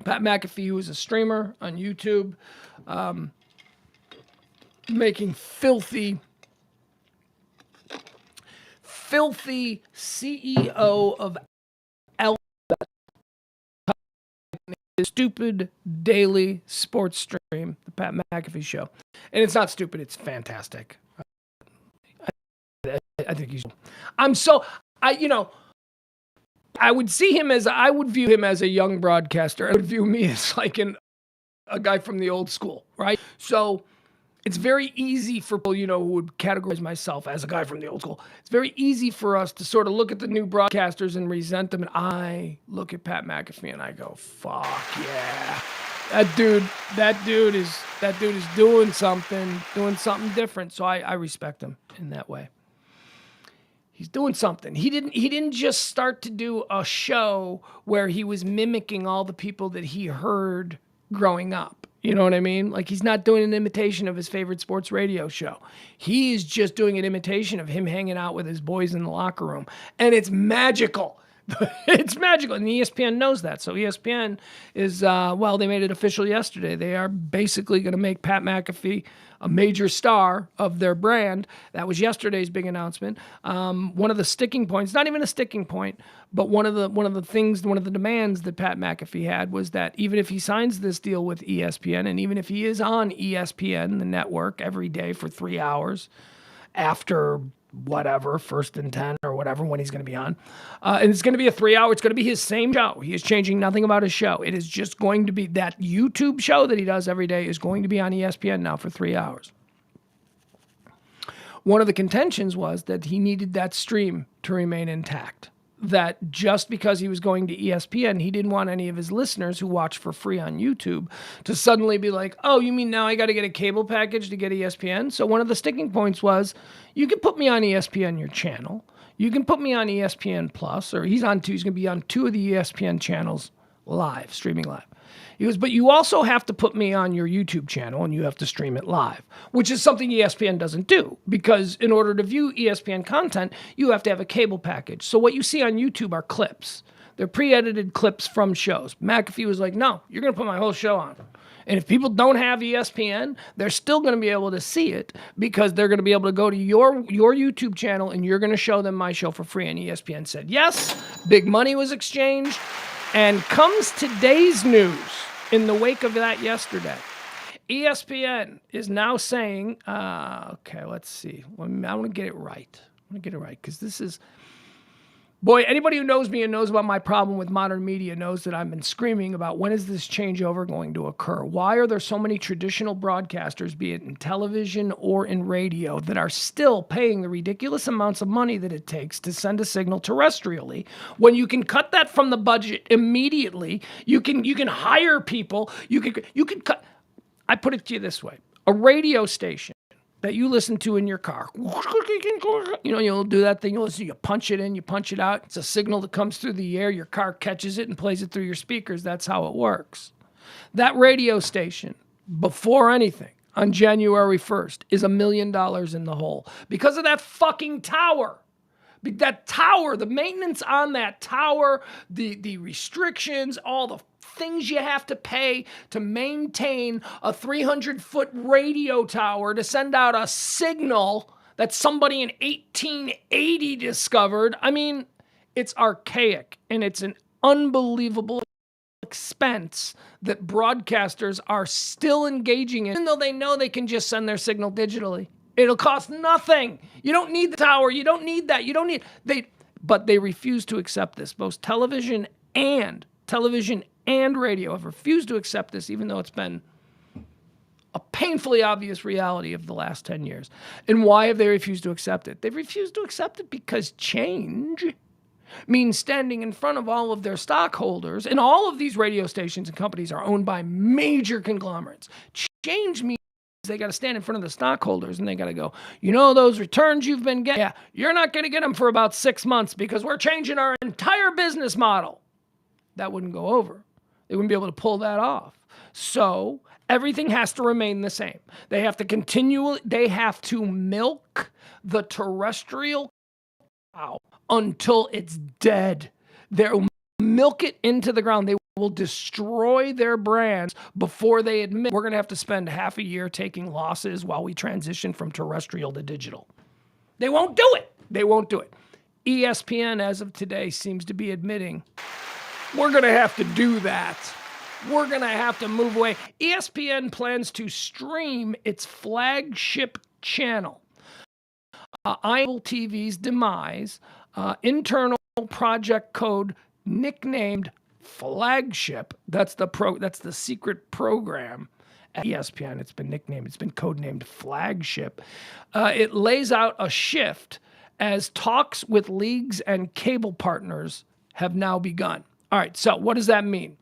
Pat McAfee, who is a streamer on YouTube, making filthy CEO of Alphabet, stupid daily sports stream, the Pat McAfee show. And it's not stupid, it's fantastic. I think he's... I would view him as a young broadcaster. I would view me as like a guy from the old school, right? So it's very easy for people, who would categorize myself as a guy from the old school. It's very easy for us to sort of look at the new broadcasters and resent them. And I look at Pat McAfee and I go, fuck yeah. That dude is doing something different. So I respect him in that way. He's doing something. He didn't just start to do a show where he was mimicking all the people that he heard growing up. You know what I mean? Like, he's not doing an imitation of his favorite sports radio show. He's just doing an imitation of him hanging out with his boys in the locker room. And it's magical. It's magical. And ESPN knows that. So ESPN is, they made it official yesterday. They are basically going to make Pat McAfee a major star of their brand. That was yesterday's big announcement. One of the sticking points, not even a sticking point, but one of the demands that Pat McAfee had was that even if he signs this deal with ESPN, and even if he is on ESPN, the network, every day for 3 hours after whatever, 1st and 10 or whatever, when he's going to be on. And it's going to be a 3-hour. It's going to be his same show. He is changing nothing about his show. It is just going to be that YouTube show that he does every day is going to be on ESPN now for 3 hours. One of the contentions was that he needed that stream to remain intact. That just because he was going to ESPN, he didn't want any of his listeners who watch for free on YouTube to suddenly be like, oh, you mean now I got to get a cable package to get ESPN? So one of the sticking points was, you can put me on ESPN, your channel. You can put me on ESPN Plus, or he's going to be on 2 of the ESPN channels live, streaming live. He goes, but you also have to put me on your YouTube channel and you have to stream it live, which is something ESPN doesn't do, because in order to view ESPN content, you have to have a cable package. So what you see on YouTube are clips. They're pre-edited clips from shows. McAfee was like, no, you're going to put my whole show on. And if people don't have ESPN, they're still going to be able to see it, because they're going to be able to go to your YouTube channel and you're going to show them my show for free. And ESPN said yes. Big money was exchanged. And comes today's news in the wake of that yesterday. ESPN is now saying, okay, let's see. I want to get it right. Because this is, boy, anybody who knows me and knows about my problem with modern media knows that I've been screaming about, when is this changeover going to occur? Why are there so many traditional broadcasters, be it in television or in radio, that are still paying the ridiculous amounts of money that it takes to send a signal terrestrially, when you can cut that from the budget immediately? You can hire people. You can cut. I put it to you this way: a radio station that you listen to in your car. You'll do that thing. You punch it in, you punch it out. It's a signal that comes through the air. Your car catches it and plays it through your speakers. That's how it works. That radio station, before anything, on January 1st, is $1 million in the hole because of that fucking tower. That tower, the maintenance on that tower, the restrictions, all the things you have to pay to maintain a 300-foot radio tower to send out a signal that somebody in 1880 discovered. I mean, it's archaic, and it's an unbelievable expense that broadcasters are still engaging in, even though they know they can just send their signal digitally. It'll cost nothing. You don't need the tower. You don't need that. But they refuse to accept this. Both television and radio have refused to accept this, even though it's been a painfully obvious reality of the last 10 years. And why have they refused to accept it? They've refused to accept it because change means standing in front of all of their stockholders. And all of these radio stations and companies are owned by major conglomerates. Change means they got to stand in front of the stockholders and they got to go, those returns you've been getting, yeah, you're not going to get them for about 6 months because we're changing our entire business model. That wouldn't go over. They wouldn't be able to pull that off. So everything has to remain the same. They have to milk the terrestrial cow until it's dead. They'll milk it into the ground. They will destroy their brands before they admit we're going to have to spend half a year taking losses while we transition from terrestrial to digital. They won't do it. ESPN, as of today, seems to be admitting we're going to have to do that. We're going to have to move away. ESPN plans to stream its flagship channel. Apple TV's demise, internal project code nicknamed Flagship. That's the secret program at ESPN. It's been codenamed Flagship. It lays out a shift as talks with leagues and cable partners have now begun. All right, so what does that mean?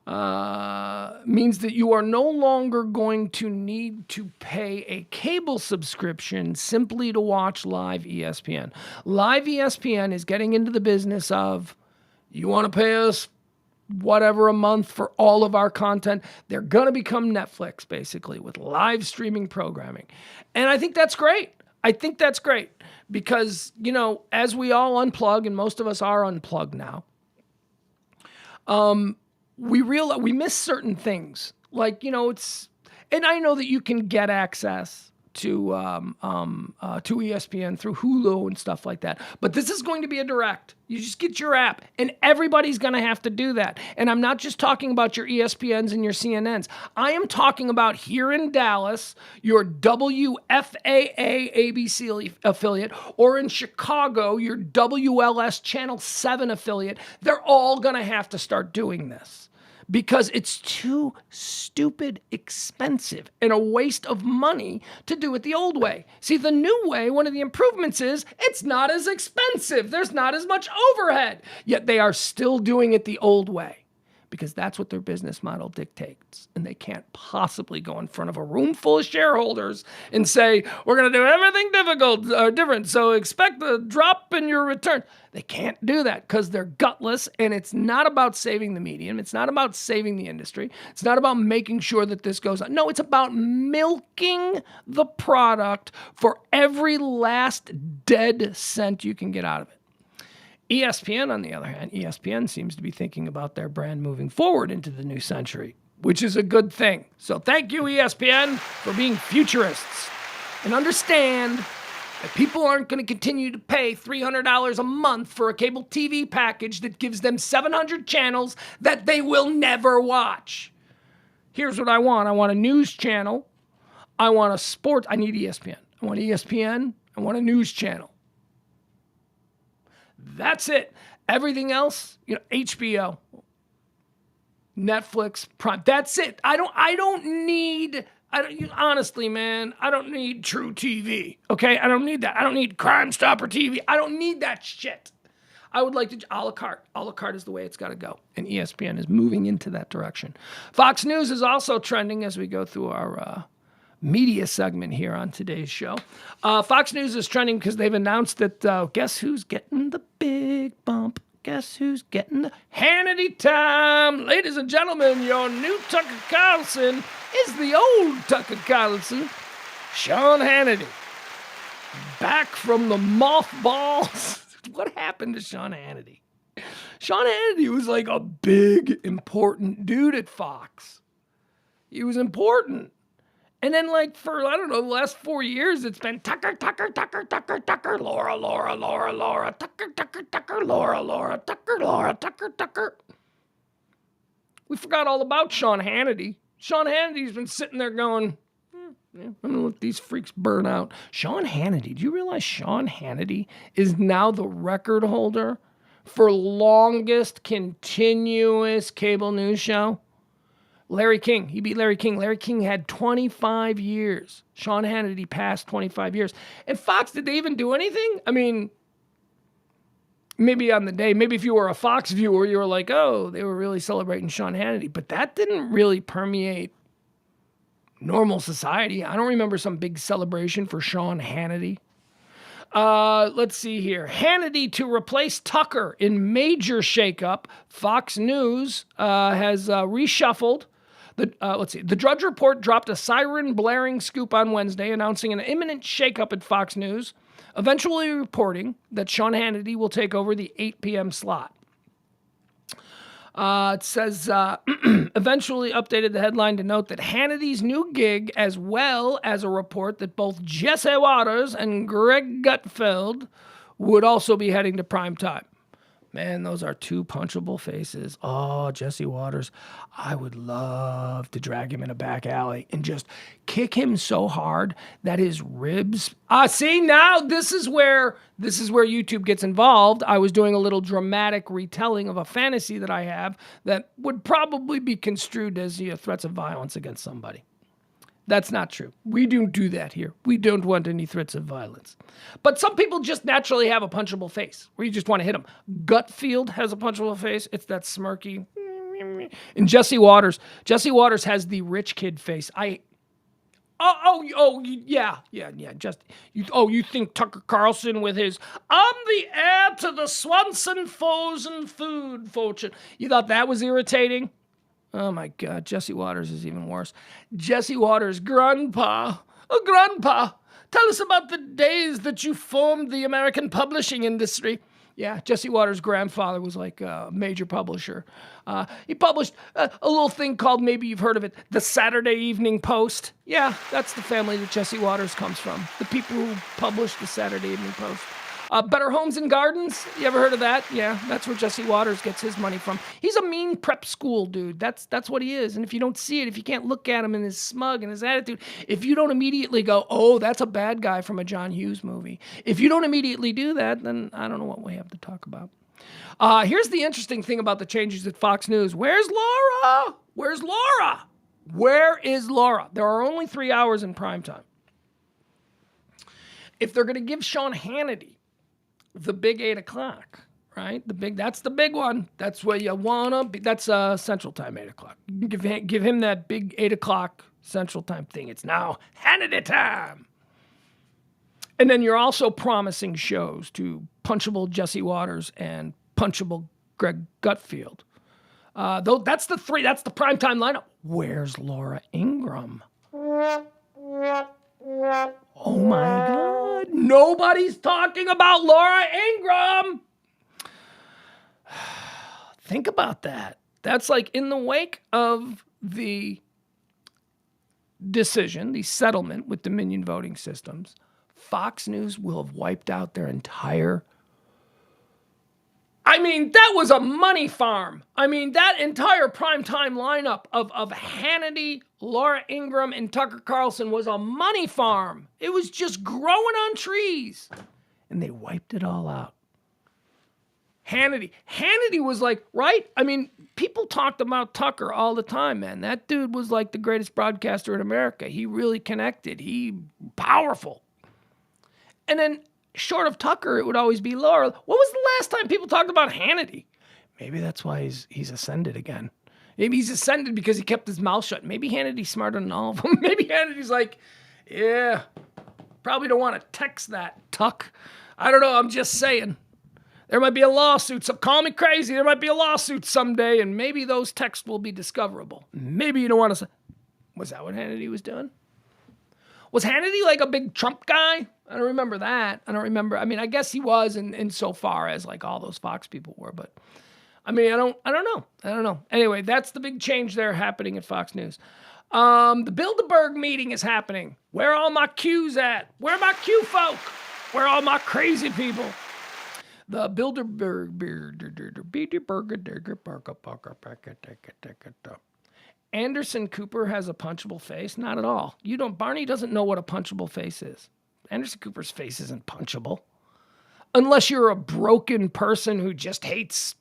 Means that you are no longer going to need to pay a cable subscription simply to watch live ESPN. Live ESPN is getting into the business of, you want to pay us whatever a month for all of our content. They're going to become Netflix, basically, with live streaming programming. And I think that's great. Because, as we all unplug, and most of us are unplugged now, we miss certain things. Like, and I know that you can get access ESPN through Hulu and stuff like that. But this is going to be a direct. You just get your app, and everybody's going to have to do that. And I'm not just talking about your ESPNs and your CNNs. I am talking about here in Dallas, your WFAA ABC affiliate, or in Chicago, your WLS Channel 7 affiliate. They're all going to have to start doing this, because it's too stupid expensive and a waste of money to do it the old way. See, the new way, one of the improvements is it's not as expensive. There's not as much overhead. Yet they are still doing it the old way, because that's what their business model dictates. And they can't possibly go in front of a room full of shareholders and say, we're going to do everything different, so expect a drop in your return. They can't do that because they're gutless, and it's not about saving the medium. It's not about saving the industry. It's not about making sure that this goes on. No, it's about milking the product for every last dead cent you can get out of it. ESPN, on the other hand, ESPN seems to be thinking about their brand moving forward into the new century, which is a good thing. So thank you, ESPN, for being futurists. And understand that people aren't going to continue to pay $300 a month for a cable TV package that gives them 700 channels that they will never watch. Here's what I want. I want a news channel. I want a sport. I need ESPN. I want ESPN. I want a news channel. That's it. Everything else, HBO, Netflix, Prime. That's it. Honestly, man, I don't need True TV. Okay, I don't need that. I don't need Crime Stopper TV. I don't need that shit. I would like to a la carte. A la carte is the way it's got to go, and ESPN is moving into that direction. Fox News is also trending as we go through our media segment here on today's show. Fox News is trending because they've announced that guess who's getting the big bump? Guess who's getting the Hannity time? Ladies and gentlemen, your new Tucker Carlson is the old Tucker Carlson, Sean Hannity. Back from the mothballs. What happened to Sean Hannity? Sean Hannity was like a big, important dude at Fox. He was important. And then, for, the last 4 years, it's been Tucker, Laura, Tucker, Laura. We forgot all about Sean Hannity. Sean Hannity's been sitting there going, I'm going to let these freaks burn out. Sean Hannity, do you realize Sean Hannity is now the record holder for longest continuous cable news show? Larry King. He beat Larry King. Larry King had 25 years. Sean Hannity passed 25 years. And Fox, did they even do anything? I mean, maybe on the day, maybe if you were a Fox viewer, you were like, oh, they were really celebrating Sean Hannity. But that didn't really permeate normal society. I don't remember some big celebration for Sean Hannity. Let's see here. Hannity to replace Tucker in major shakeup. Fox News has reshuffled. The Drudge Report dropped a siren-blaring scoop on Wednesday announcing an imminent shakeup at Fox News, eventually reporting that Sean Hannity will take over the 8 p.m. slot. It says, eventually updated the headline to note that Hannity's new gig, as well as a report that both Jesse Waters and Greg Gutfeld would also be heading to prime time. Man, those are two punchable faces. Oh, Jesse Waters. I would love to drag him in a back alley and just kick him so hard that his ribs... see, now this is where YouTube gets involved. I was doing a little dramatic retelling of a fantasy that I have that would probably be construed as threats of violence against somebody. That's not true. We don't do that here. We don't want any threats of violence. But some people just naturally have a punchable face where you just want to hit them. Gutfield has a punchable face. It's that smirky. And Jesse Waters has the rich kid face. You think Tucker Carlson with his, I'm the heir to the Swanson Frozen food fortune. You thought that was irritating? Oh, my God. Jesse Waters is even worse. Jesse Waters, Grandpa. Oh, Grandpa, tell us about the days that you formed the American publishing industry. Yeah, Jesse Waters' grandfather was like a major publisher. He published a little thing called, maybe you've heard of it, the Saturday Evening Post. Yeah, that's the family that Jesse Waters comes from. The people who published the Saturday Evening Post. Better Homes and Gardens. You ever heard of that? Yeah, that's where Jesse Waters gets his money from. He's a mean prep school dude. That's what he is. And if you don't see it, if you can't look at him and his smug and his attitude, if you don't immediately go, oh, that's a bad guy from a John Hughes movie. If you don't immediately do that, then I don't know what we have to talk about. Here's the interesting thing about the changes at Fox News. Where's Laura? Where's Laura? Where is Laura? There are only 3 hours in primetime. If they're going to give Sean Hannity the big 8 o'clock, right? That's the big one. That's where you wanna be. That's Central Time, 8 o'clock. Give him that big 8 o'clock Central Time thing. It's now Hannity time. And then you're also promising shows to punchable Jesse Waters and punchable Greg Gutfield. Though that's the three. That's the primetime lineup. Where's Laura Ingraham? Oh my God. Nobody's talking about Laura Ingraham. Think about that. That's like in the wake of the decision, the settlement with Dominion Voting Systems, Fox News will have wiped out their entire... I mean, that was a money farm. I mean, that entire primetime lineup of Hannity, Laura Ingraham, and Tucker Carlson was a money farm. It was just growing on trees. And they wiped it all out. Hannity was like, right? I mean, people talked about Tucker all the time, man. That dude was like the greatest broadcaster in America. He really connected. He powerful. And then short of Tucker, it would always be Laura. What was the last time people talked about Hannity? Maybe that's why he's ascended again. Maybe he's ascended because he kept his mouth shut. Maybe Hannity's smarter than all of them. Maybe Hannity's like, yeah, probably don't want to text that, Tuck. I don't know. I'm just saying. There might be a lawsuit. So call me crazy. There might be a lawsuit someday, and maybe those texts will be discoverable. Maybe you don't want to say. Was that what Hannity was doing? Was Hannity like a big Trump guy? I don't remember that. I don't remember. I mean, I guess he was in so far as like all those Fox people were, but I mean, I don't know. Anyway, that's the big change there happening at Fox News. The Bilderberg meeting is happening. Where are all my Qs at? Where are my Q folk? Where are all my crazy people? The Bilderberg. Anderson Cooper has a punchable face? Not at all. Barney doesn't know what a punchable face is. Anderson Cooper's face isn't punchable. Unless you're a broken person who just hates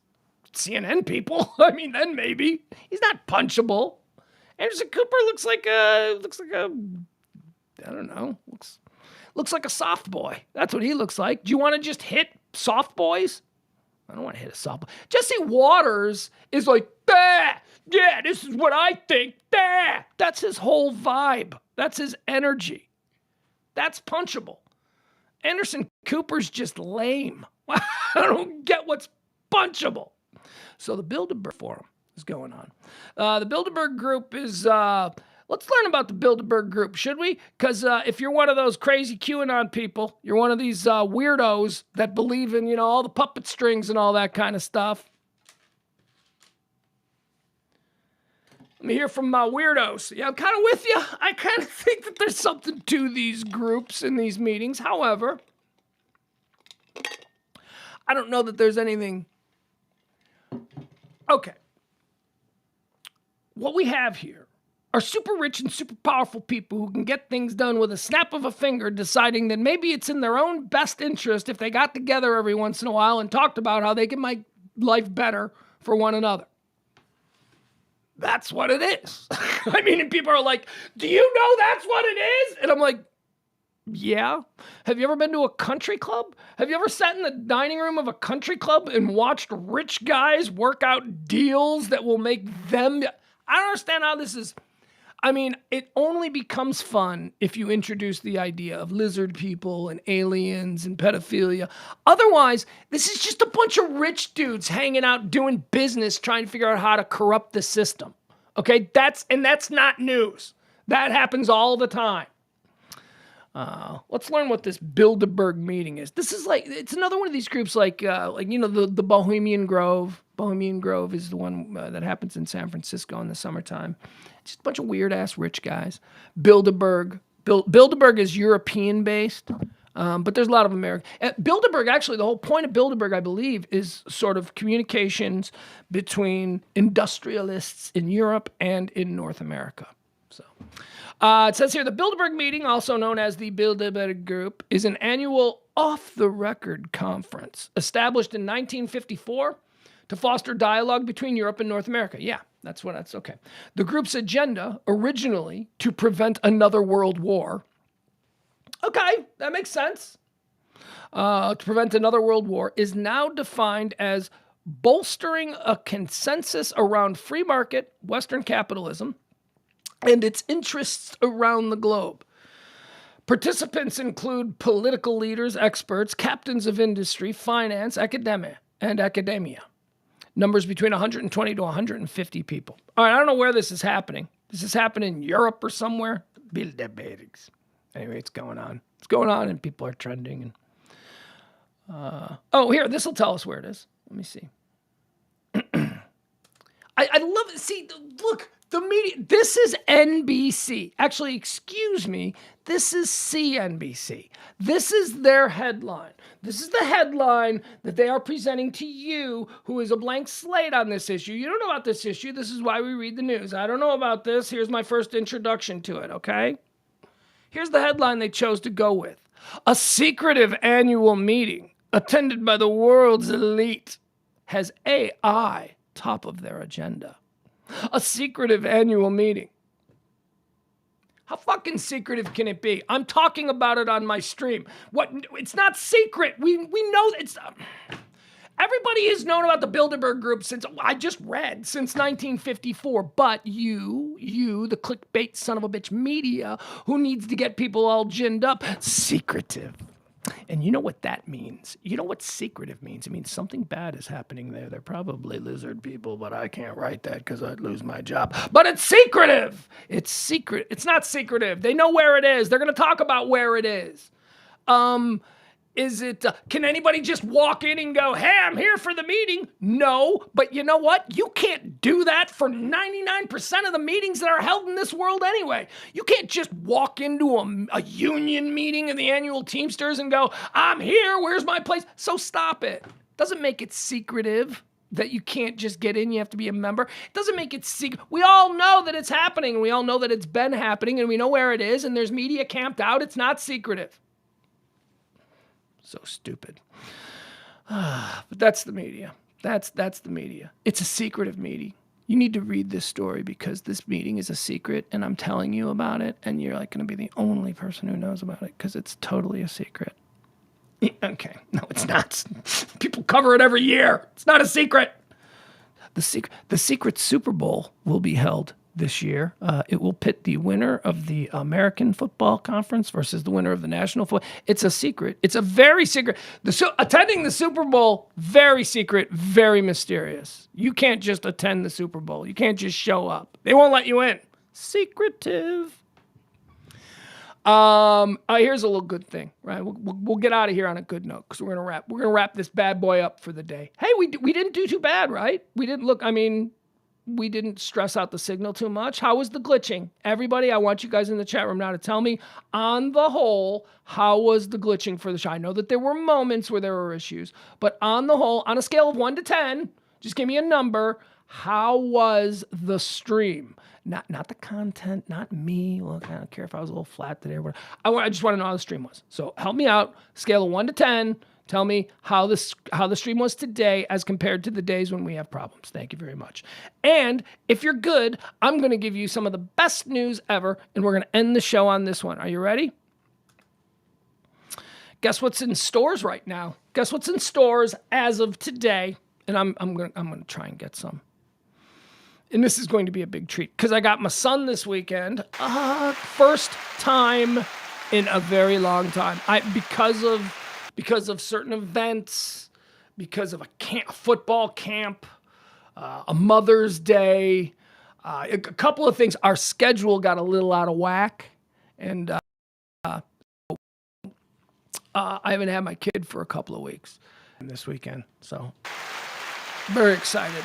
CNN people. I mean, then maybe. He's not punchable. Anderson Cooper looks like a I don't know. Looks like a soft boy. That's what he looks like. Do you want to just hit soft boys? I don't want to hit a soft boy. Jesse Waters is like, bah! Yeah, this is what I think. Bah! That's his whole vibe. That's his energy. That's punchable. Anderson Cooper's just lame. I don't get what's punchable. So the Bilderberg Forum is going on. The Bilderberg Group is... let's learn about the Bilderberg Group, should we? Because if you're one of those crazy QAnon people, you're one of these weirdos that believe in, all the puppet strings and all that kind of stuff. Let me hear from my weirdos. Yeah, I'm kind of with you. I kind of think that there's something to these groups and these meetings. However, I don't know that there's anything. Okay. What we have here are super rich and super powerful people who can get things done with a snap of a finger, deciding that maybe it's in their own best interest if they got together every once in a while and talked about how they can make life better for one another. That's what it is. I mean, and people are like, do you know that's what it is? And I'm like, yeah. Have you ever been to a country club? Have you ever sat in the dining room of a country club and watched rich guys work out deals that will make them... I don't understand how this is... I mean, it only becomes fun if you introduce the idea of lizard people and aliens and pedophilia. Otherwise, this is just a bunch of rich dudes hanging out doing business, trying to figure out how to corrupt the system. Okay, that's not news. That happens all the time. Let's learn what this Bilderberg meeting is. This is it's another one of these groups like the Bohemian Grove. Bohemian Grove is the one that happens in San Francisco in the summertime. It's just a bunch of weird ass rich guys. Bilderberg. Bilderberg is European based. But there's a lot of American. Bilderberg, actually, the whole point of Bilderberg, I believe, is sort of communications between industrialists in Europe and in North America. So it says here, the Bilderberg meeting, also known as the Bilderberg Group, is an annual off-the-record conference established in 1954 to foster dialogue between Europe and North America. Yeah, that's okay. The group's agenda, originally to prevent another world war. Okay, that makes sense. To prevent another world war is now defined as bolstering a consensus around free market, Western capitalism, and its interests around the globe. Participants include political leaders, experts, captains of industry, finance, academia. Numbers between 120 to 150 people. All right, I don't know where this is happening. Does this happen in Europe or somewhere? Bilderbergs. Anyway, it's going on. It's going on, and people are trending. And here, this will tell us where it is. Let me see. I love it. See, look, the media. This is NBC. Actually, excuse me. This is CNBC. This is their headline. This is the headline that they are presenting to you, who is a blank slate on this issue. You don't know about this issue. This is why we read the news. I don't know about this. Here's my first introduction to it, okay? Here's the headline they chose to go with. A secretive annual meeting attended by the world's elite has AI top of their agenda. A secretive annual meeting. How fucking secretive can it be? I'm talking about it on my stream. What? It's not secret. We know it's... Everybody has known about the Bilderberg Group since 1954. But you, the clickbait son of a bitch media, who needs to get people all ginned up, secretive. And you know what that means? You know what secretive means? It means something bad is happening there. They're probably lizard people, but I can't write that because I'd lose my job. But it's secretive. It's secret. It's not secretive. They know where it is. They're going to talk about where it is. Is it, can anybody just walk in and go, hey, I'm here for the meeting? No, but you know what? You can't do that for 99% of the meetings that are held in this world anyway. You can't just walk into a union meeting of the annual Teamsters and go, I'm here, where's my place? So stop it. Doesn't make it secretive that you can't just get in, you have to be a member. It doesn't make it secret. We all know that it's happening, and we all know that it's been happening, and we know where it is, and there's media camped out. It's not secretive. So stupid. But that's the media. That's the media. It's a secretive meeting. You need to read this story because this meeting is a secret and I'm telling you about it and you're like going to be the only person who knows about it because it's totally a secret. Okay. No, it's not. People cover it every year. It's not a secret. The secret Super Bowl will be held this year. It will pit the winner of the American Football Conference versus the winner of the National Football. It's a secret. It's a very secret. Attending the Super Bowl, very secret, very mysterious. You can't just attend the Super Bowl. You can't just show up. They won't let you in. Secretive. Here's a little good thing, right? We'll get out of here on a good note because we're gonna wrap this bad boy up for the day. Hey, we didn't do too bad, right? We didn't stress out the signal too much. How was the glitching? Everybody, I want you guys in the chat room now to tell me, on the whole, how was the glitching for the show? I know that there were moments where there were issues, but on the whole, on a scale of 1 to 10, just give me a number. How was the stream? Not the content, not me. Look, I don't care if I was a little flat today. I just want to know how the stream was. So help me out. Scale of 1 to 10. Tell me how the stream was today as compared to the days when we have problems. Thank you very much. And if you're good, I'm going to give you some of the best news ever, and we're going to end the show on this one. Are you ready? Guess what's in stores right now? Guess what's in stores as of today? And I'm going to try and get some. And this is going to be a big treat because I got my son this weekend. First time in a very long time. Because of certain events, because of a football camp, a Mother's Day, a couple of things. Our schedule got a little out of whack, and I haven't had my kid for a couple of weeks this weekend. So very excited,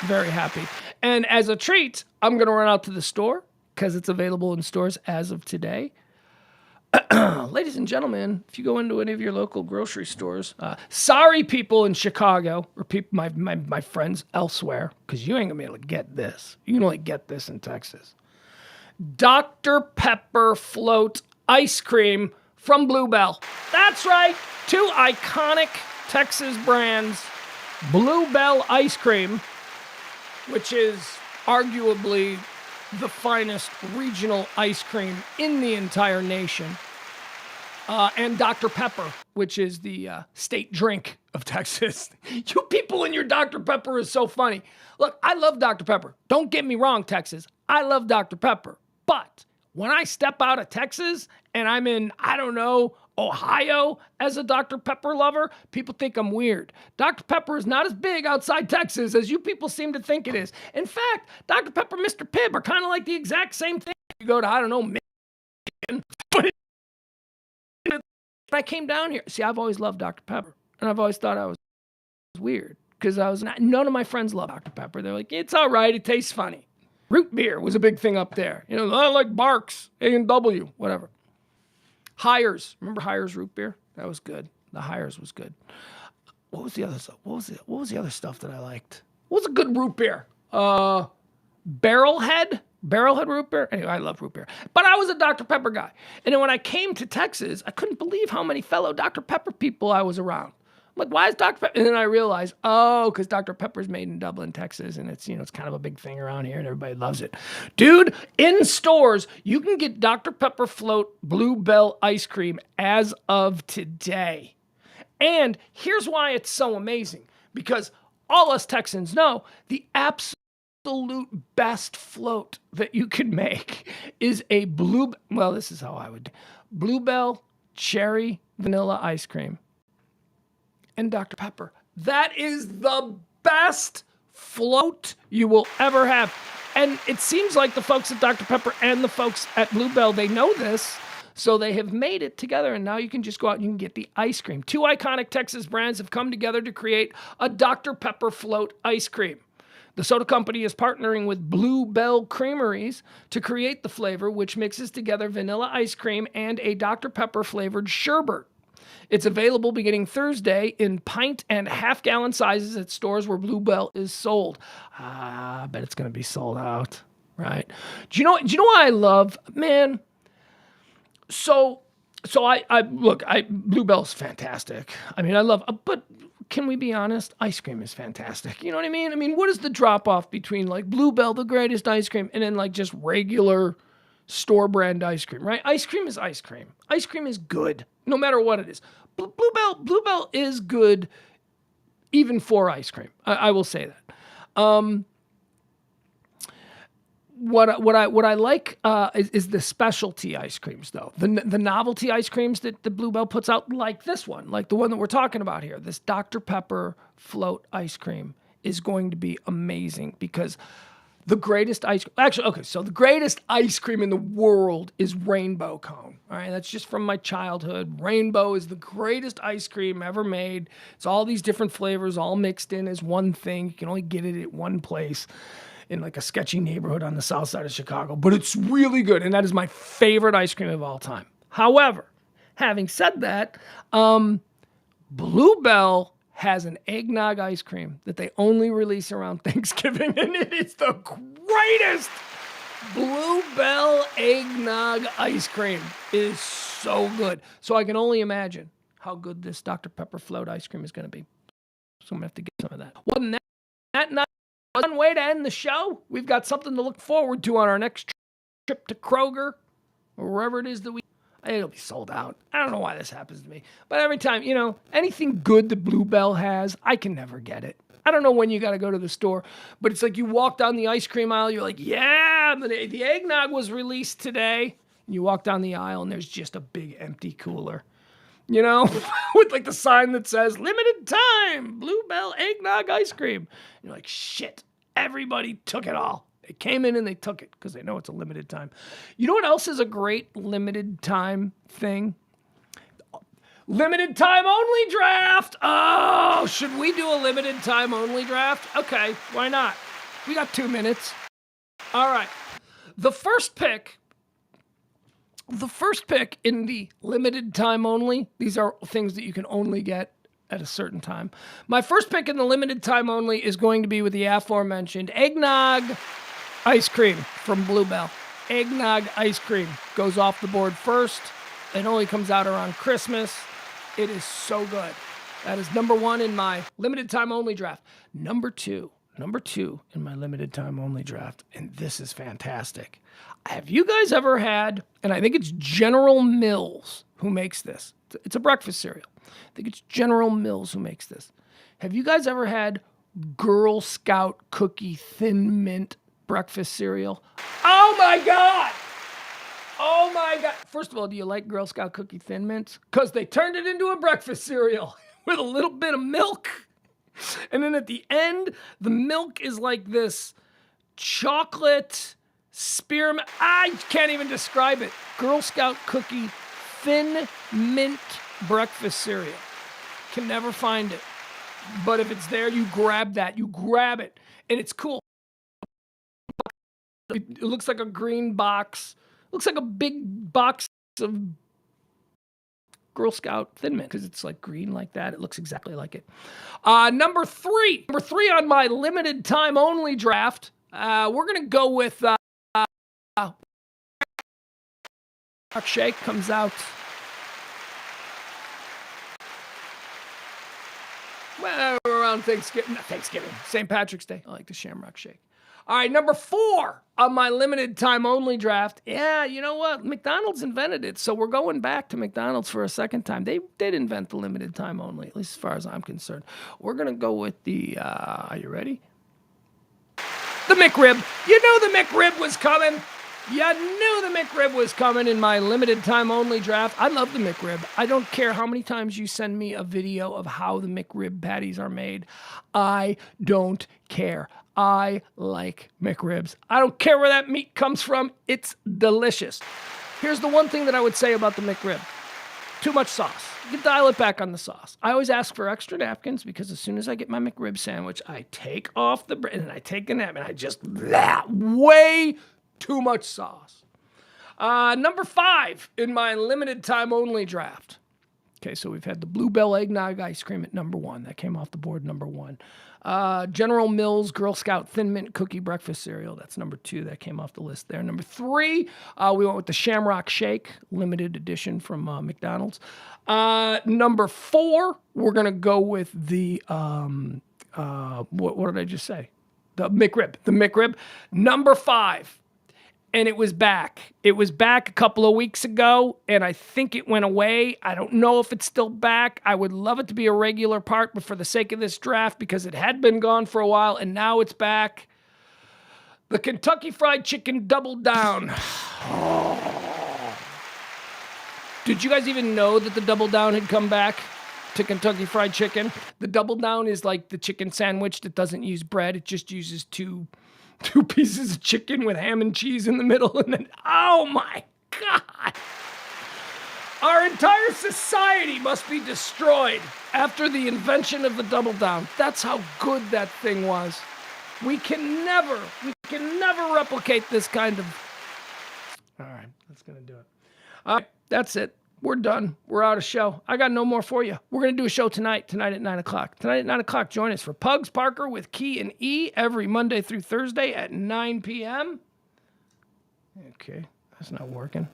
very happy. And as a treat, I'm going to run out to the store because it's available in stores as of today. Ladies and gentlemen, if you go into any of your local grocery stores, sorry people in Chicago or people, my friends elsewhere, because you ain't gonna be able to get this. You can only get this in Texas. Dr. Pepper float ice cream from Bluebell. That's right, 2 iconic Texas brands. Bluebell ice cream, which is arguably the finest regional ice cream in the entire nation. And Dr. Pepper, which is the state drink of Texas. You people and your Dr. Pepper is so funny. Look, I love Dr. Pepper. Don't get me wrong, Texas. I love Dr. Pepper. But when I step out of Texas and I'm in, I don't know, Ohio as a Dr. Pepper lover, people think I'm weird. Dr. Pepper is not as big outside Texas as you people seem to think it is. In fact, Dr. Pepper and Mr. Pibb are kind of like the exact same thing. You go to, I don't know, Michigan, but I came down here. See, I've always loved Dr. Pepper, and I've always thought I was weird because none of my friends love Dr. Pepper. They're like, it's all right, it tastes funny. Root beer was a big thing up there. You know, I like Barks, A&W, whatever. Hires, remember Hires root beer? That was good. The Hires was good. What was the other stuff? What was the other stuff that I liked? What was a good root beer? Barrelhead root beer. Anyway, I love root beer. But I was a Dr. Pepper guy. And then when I came to Texas, I couldn't believe how many fellow Dr. Pepper people I was around. I'm like, why is Dr. Pepper? And then I realized, because Dr. Pepper's made in Dublin, Texas, and it's, it's kind of a big thing around here, and everybody loves it. Dude, in stores, you can get Dr. Pepper Float Bluebell ice cream as of today. And here's why it's so amazing. Because all us Texans know the absolute best float that you can make is a this is how I would do Bluebell cherry vanilla ice cream and Dr. Pepper. That is the best float you will ever have. And it seems like the folks at Dr. Pepper and the folks at Bluebell, they know this. So they have made it together, and now you can just go out and you can get the ice cream. 2 iconic Texas brands have come together to create a Dr. Pepper float ice cream. The soda company is partnering with Bluebell Creameries to create the flavor, which mixes together vanilla ice cream and a Dr. Pepper flavored sherbet. It's available beginning Thursday in pint and half-gallon sizes at stores where Bluebell is sold. I bet it's going to be sold out, right? Do you know what I love? Man, so Bluebell's fantastic. I mean, I love, but can we be honest? Ice cream is fantastic. You know what I mean? I mean, what is the drop-off between like Bluebell, the greatest ice cream, and then like just regular store brand ice cream, right? Ice cream is ice cream. Ice cream is good, no matter what it is. Bluebell is good, even for ice cream. I will say that. What I like is the specialty ice creams, though. The novelty ice creams that the Bluebell puts out, like this one, like the one that we're talking about here, this Dr. Pepper float ice cream is going to be amazing because the greatest ice cream, actually, okay, so the greatest ice cream in the world is Rainbow Cone. All right, that's just from my childhood. Rainbow is the greatest ice cream ever made. It's all these different flavors all mixed in as one thing. You can only get it at one place in like a sketchy neighborhood on the south side of Chicago, but it's really good, and that is my favorite ice cream of all time. However, having said that, Bluebell has an eggnog ice cream that they only release around Thanksgiving, and it is the greatest. Bluebell eggnog ice cream is so good. So I can only imagine how good this Dr. Pepper float ice cream is going to be. So I'm going to have to get some of that. Wasn't that night? One way to end the show. We've got something to look forward to on our next trip to Kroger or wherever it is that it'll be sold out. I don't know why this happens to me. But every time, anything good that Bluebell has, I can never get it. I don't know when you got to go to the store, but it's like you walk down the ice cream aisle, you're like, yeah, the eggnog was released today. And you walk down the aisle and there's just a big empty cooler, with like the sign that says limited time, Bluebell eggnog ice cream. And you're like, shit, everybody took it all. They came in and they took it because they know it's a limited time. You know what else is a great limited time thing? Limited time only draft. Oh, should we do a limited time only draft? Okay, why not? We got 2 minutes. All right. The first pick in the limited time only, these are things that you can only get at a certain time. My first pick in the limited time only is going to be with the aforementioned eggnog ice cream from Bluebell. Eggnog ice cream goes off the board first. It only comes out around Christmas. It is so good. That is number 1 in my limited time only draft. Number two in my limited time only draft, and this is fantastic. Have you guys ever had, and I think it's General Mills who makes this. It's a breakfast cereal. I think it's General Mills who makes this. Have you guys ever had Girl Scout cookie Thin Mint breakfast cereal? Oh my God! Oh my God. First of all, do you like Girl Scout cookie Thin Mints? Because they turned it into a breakfast cereal with a little bit of milk. And then at the end, the milk is like this chocolate spearmint. I can't even describe it. Girl Scout cookie Thin Mint breakfast cereal. Can never find it. But if it's there, you grab that. You grab it. And it's cool. It looks like a green box. Looks like a big box of Girl Scout Thin Mint because it's like green like that. It looks exactly like it. Number three on my limited time only draft. We're gonna go with Shake comes out. Well, around Thanksgiving, St. Patrick's Day. I like the Shamrock Shake. All right, number 4 on my limited time only draft. Yeah, you know what? McDonald's invented it, so we're going back to McDonald's for a second time. They did invent the limited time only, at least as far as I'm concerned. We're going to go with the, are you ready? The McRib. You knew the McRib was coming. You knew the McRib was coming in my limited time only draft. I love the McRib. I don't care how many times you send me a video of how the McRib patties are made. I don't care. I like McRibs. I don't care where that meat comes from. It's delicious. Here's the one thing that I would say about the McRib. Too much sauce. You can dial it back on the sauce. I always ask for extra napkins because as soon as I get my McRib sandwich, I take off the bread and I take a napkin and I just, way too much sauce. Number 5 in my limited time only draft. Okay, so we've had the Bluebell eggnog ice cream at number 1. That came off the board, number 1. General Mills Girl Scout Thin Mint Cookie Breakfast Cereal. That's number 2. That came off the list there. Number 3, we went with the Shamrock Shake, limited edition from McDonald's. Number 4, we're going to go with the, what did I just say? The McRib. Number 5. And it was back. It was back a couple of weeks ago, and I think it went away. I don't know if it's still back. I would love it to be a regular part, but for the sake of this draft, because it had been gone for a while, and now it's back, the Kentucky Fried Chicken Double Down. Did you guys even know that the Double Down had come back to Kentucky Fried Chicken? The Double Down is like the chicken sandwich that doesn't use bread. It just uses two pieces of chicken with ham and cheese in the middle, and then, oh my God. Our entire society must be destroyed after the invention of the Double Down. That's how good that thing was. We can never replicate this kind of... All right, that's going to do it. All right, that's it. We're done. We're out of show. I got no more for you. We're going to do a show tonight at 9 o'clock. Tonight at 9 o'clock, join us for Pugs Parker with Key and E every Monday through Thursday at 9 p.m. Okay, that's not working.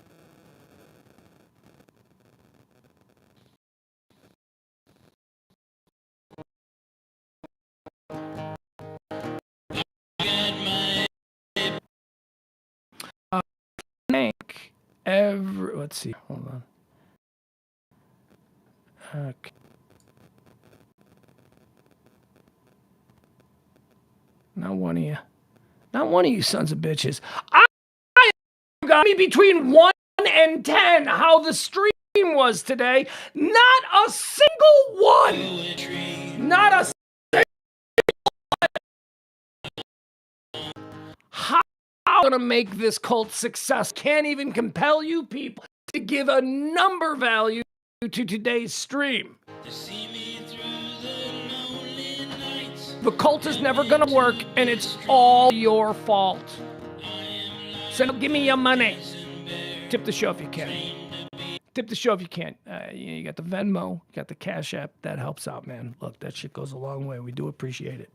Let's see. Hold on. Okay. Not one of you sons of bitches. I got me between 1 and 10 how the stream was today. Not a single one. Not a single one. How am I going to make this cult success? Can't even compel you people to give a number value to today's stream. The cult is never gonna work, and it's all your fault. So give me your money. Tip the show if you can. Tip the show if you can. You got the Venmo, you got the Cash App. That helps out, man. Look, that shit goes a long way. We do appreciate it.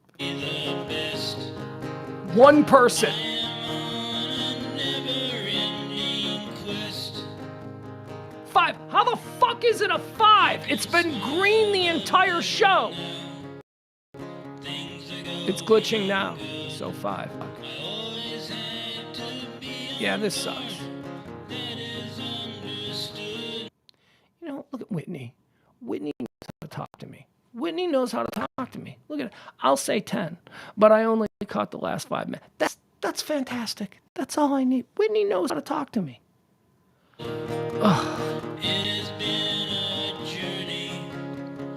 One person. Five. How the fuck is it a 5? It's been green the entire show. It's glitching now. So 5. Yeah, this sucks. You know, look at Whitney. Whitney knows how to talk to me. Whitney knows how to talk to me. Look at it. I'll say 10, but I only caught the last 5 minutes. That's fantastic. That's all I need. Whitney knows how to talk to me. Ugh. It has been a journey,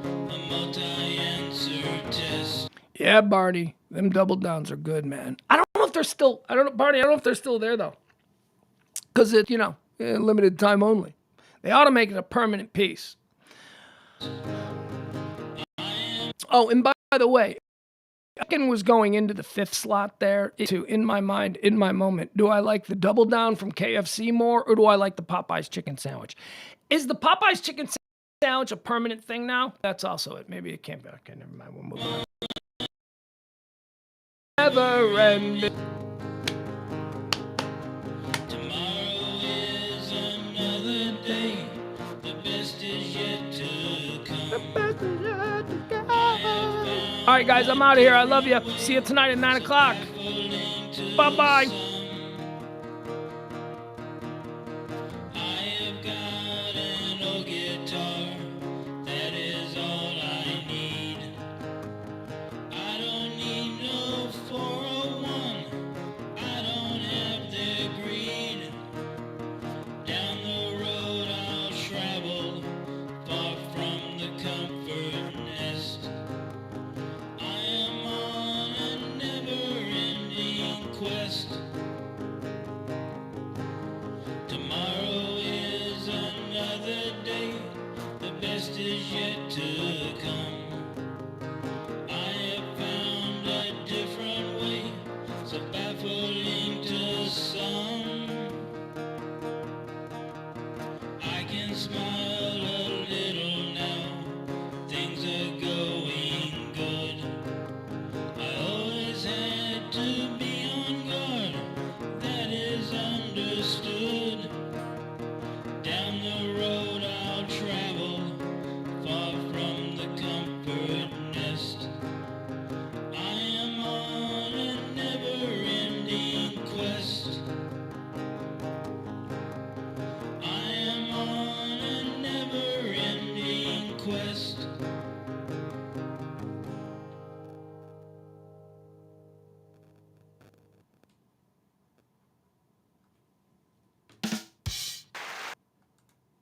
a multi-answer test. Yeah, Barney, them double downs are good, man. I don't know if they're still. Barney. I don't know if they're still there though, because it, limited time only. They ought to make it a permanent piece. Oh, and by the way, Akin was going into the 5th slot there. In my mind, in my moment, do I like the double down from KFC more, or do I like the Popeyes chicken sandwich? Is the Popeyes chicken sandwich a permanent thing now? That's also it. Maybe it can't be. Okay, never mind. We'll move on. Never ending. Tomorrow is another day. The best is yet to come. The best is yet to come. All right, guys, I'm out of here. I love you. See you tonight at 9 o'clock. Bye-bye.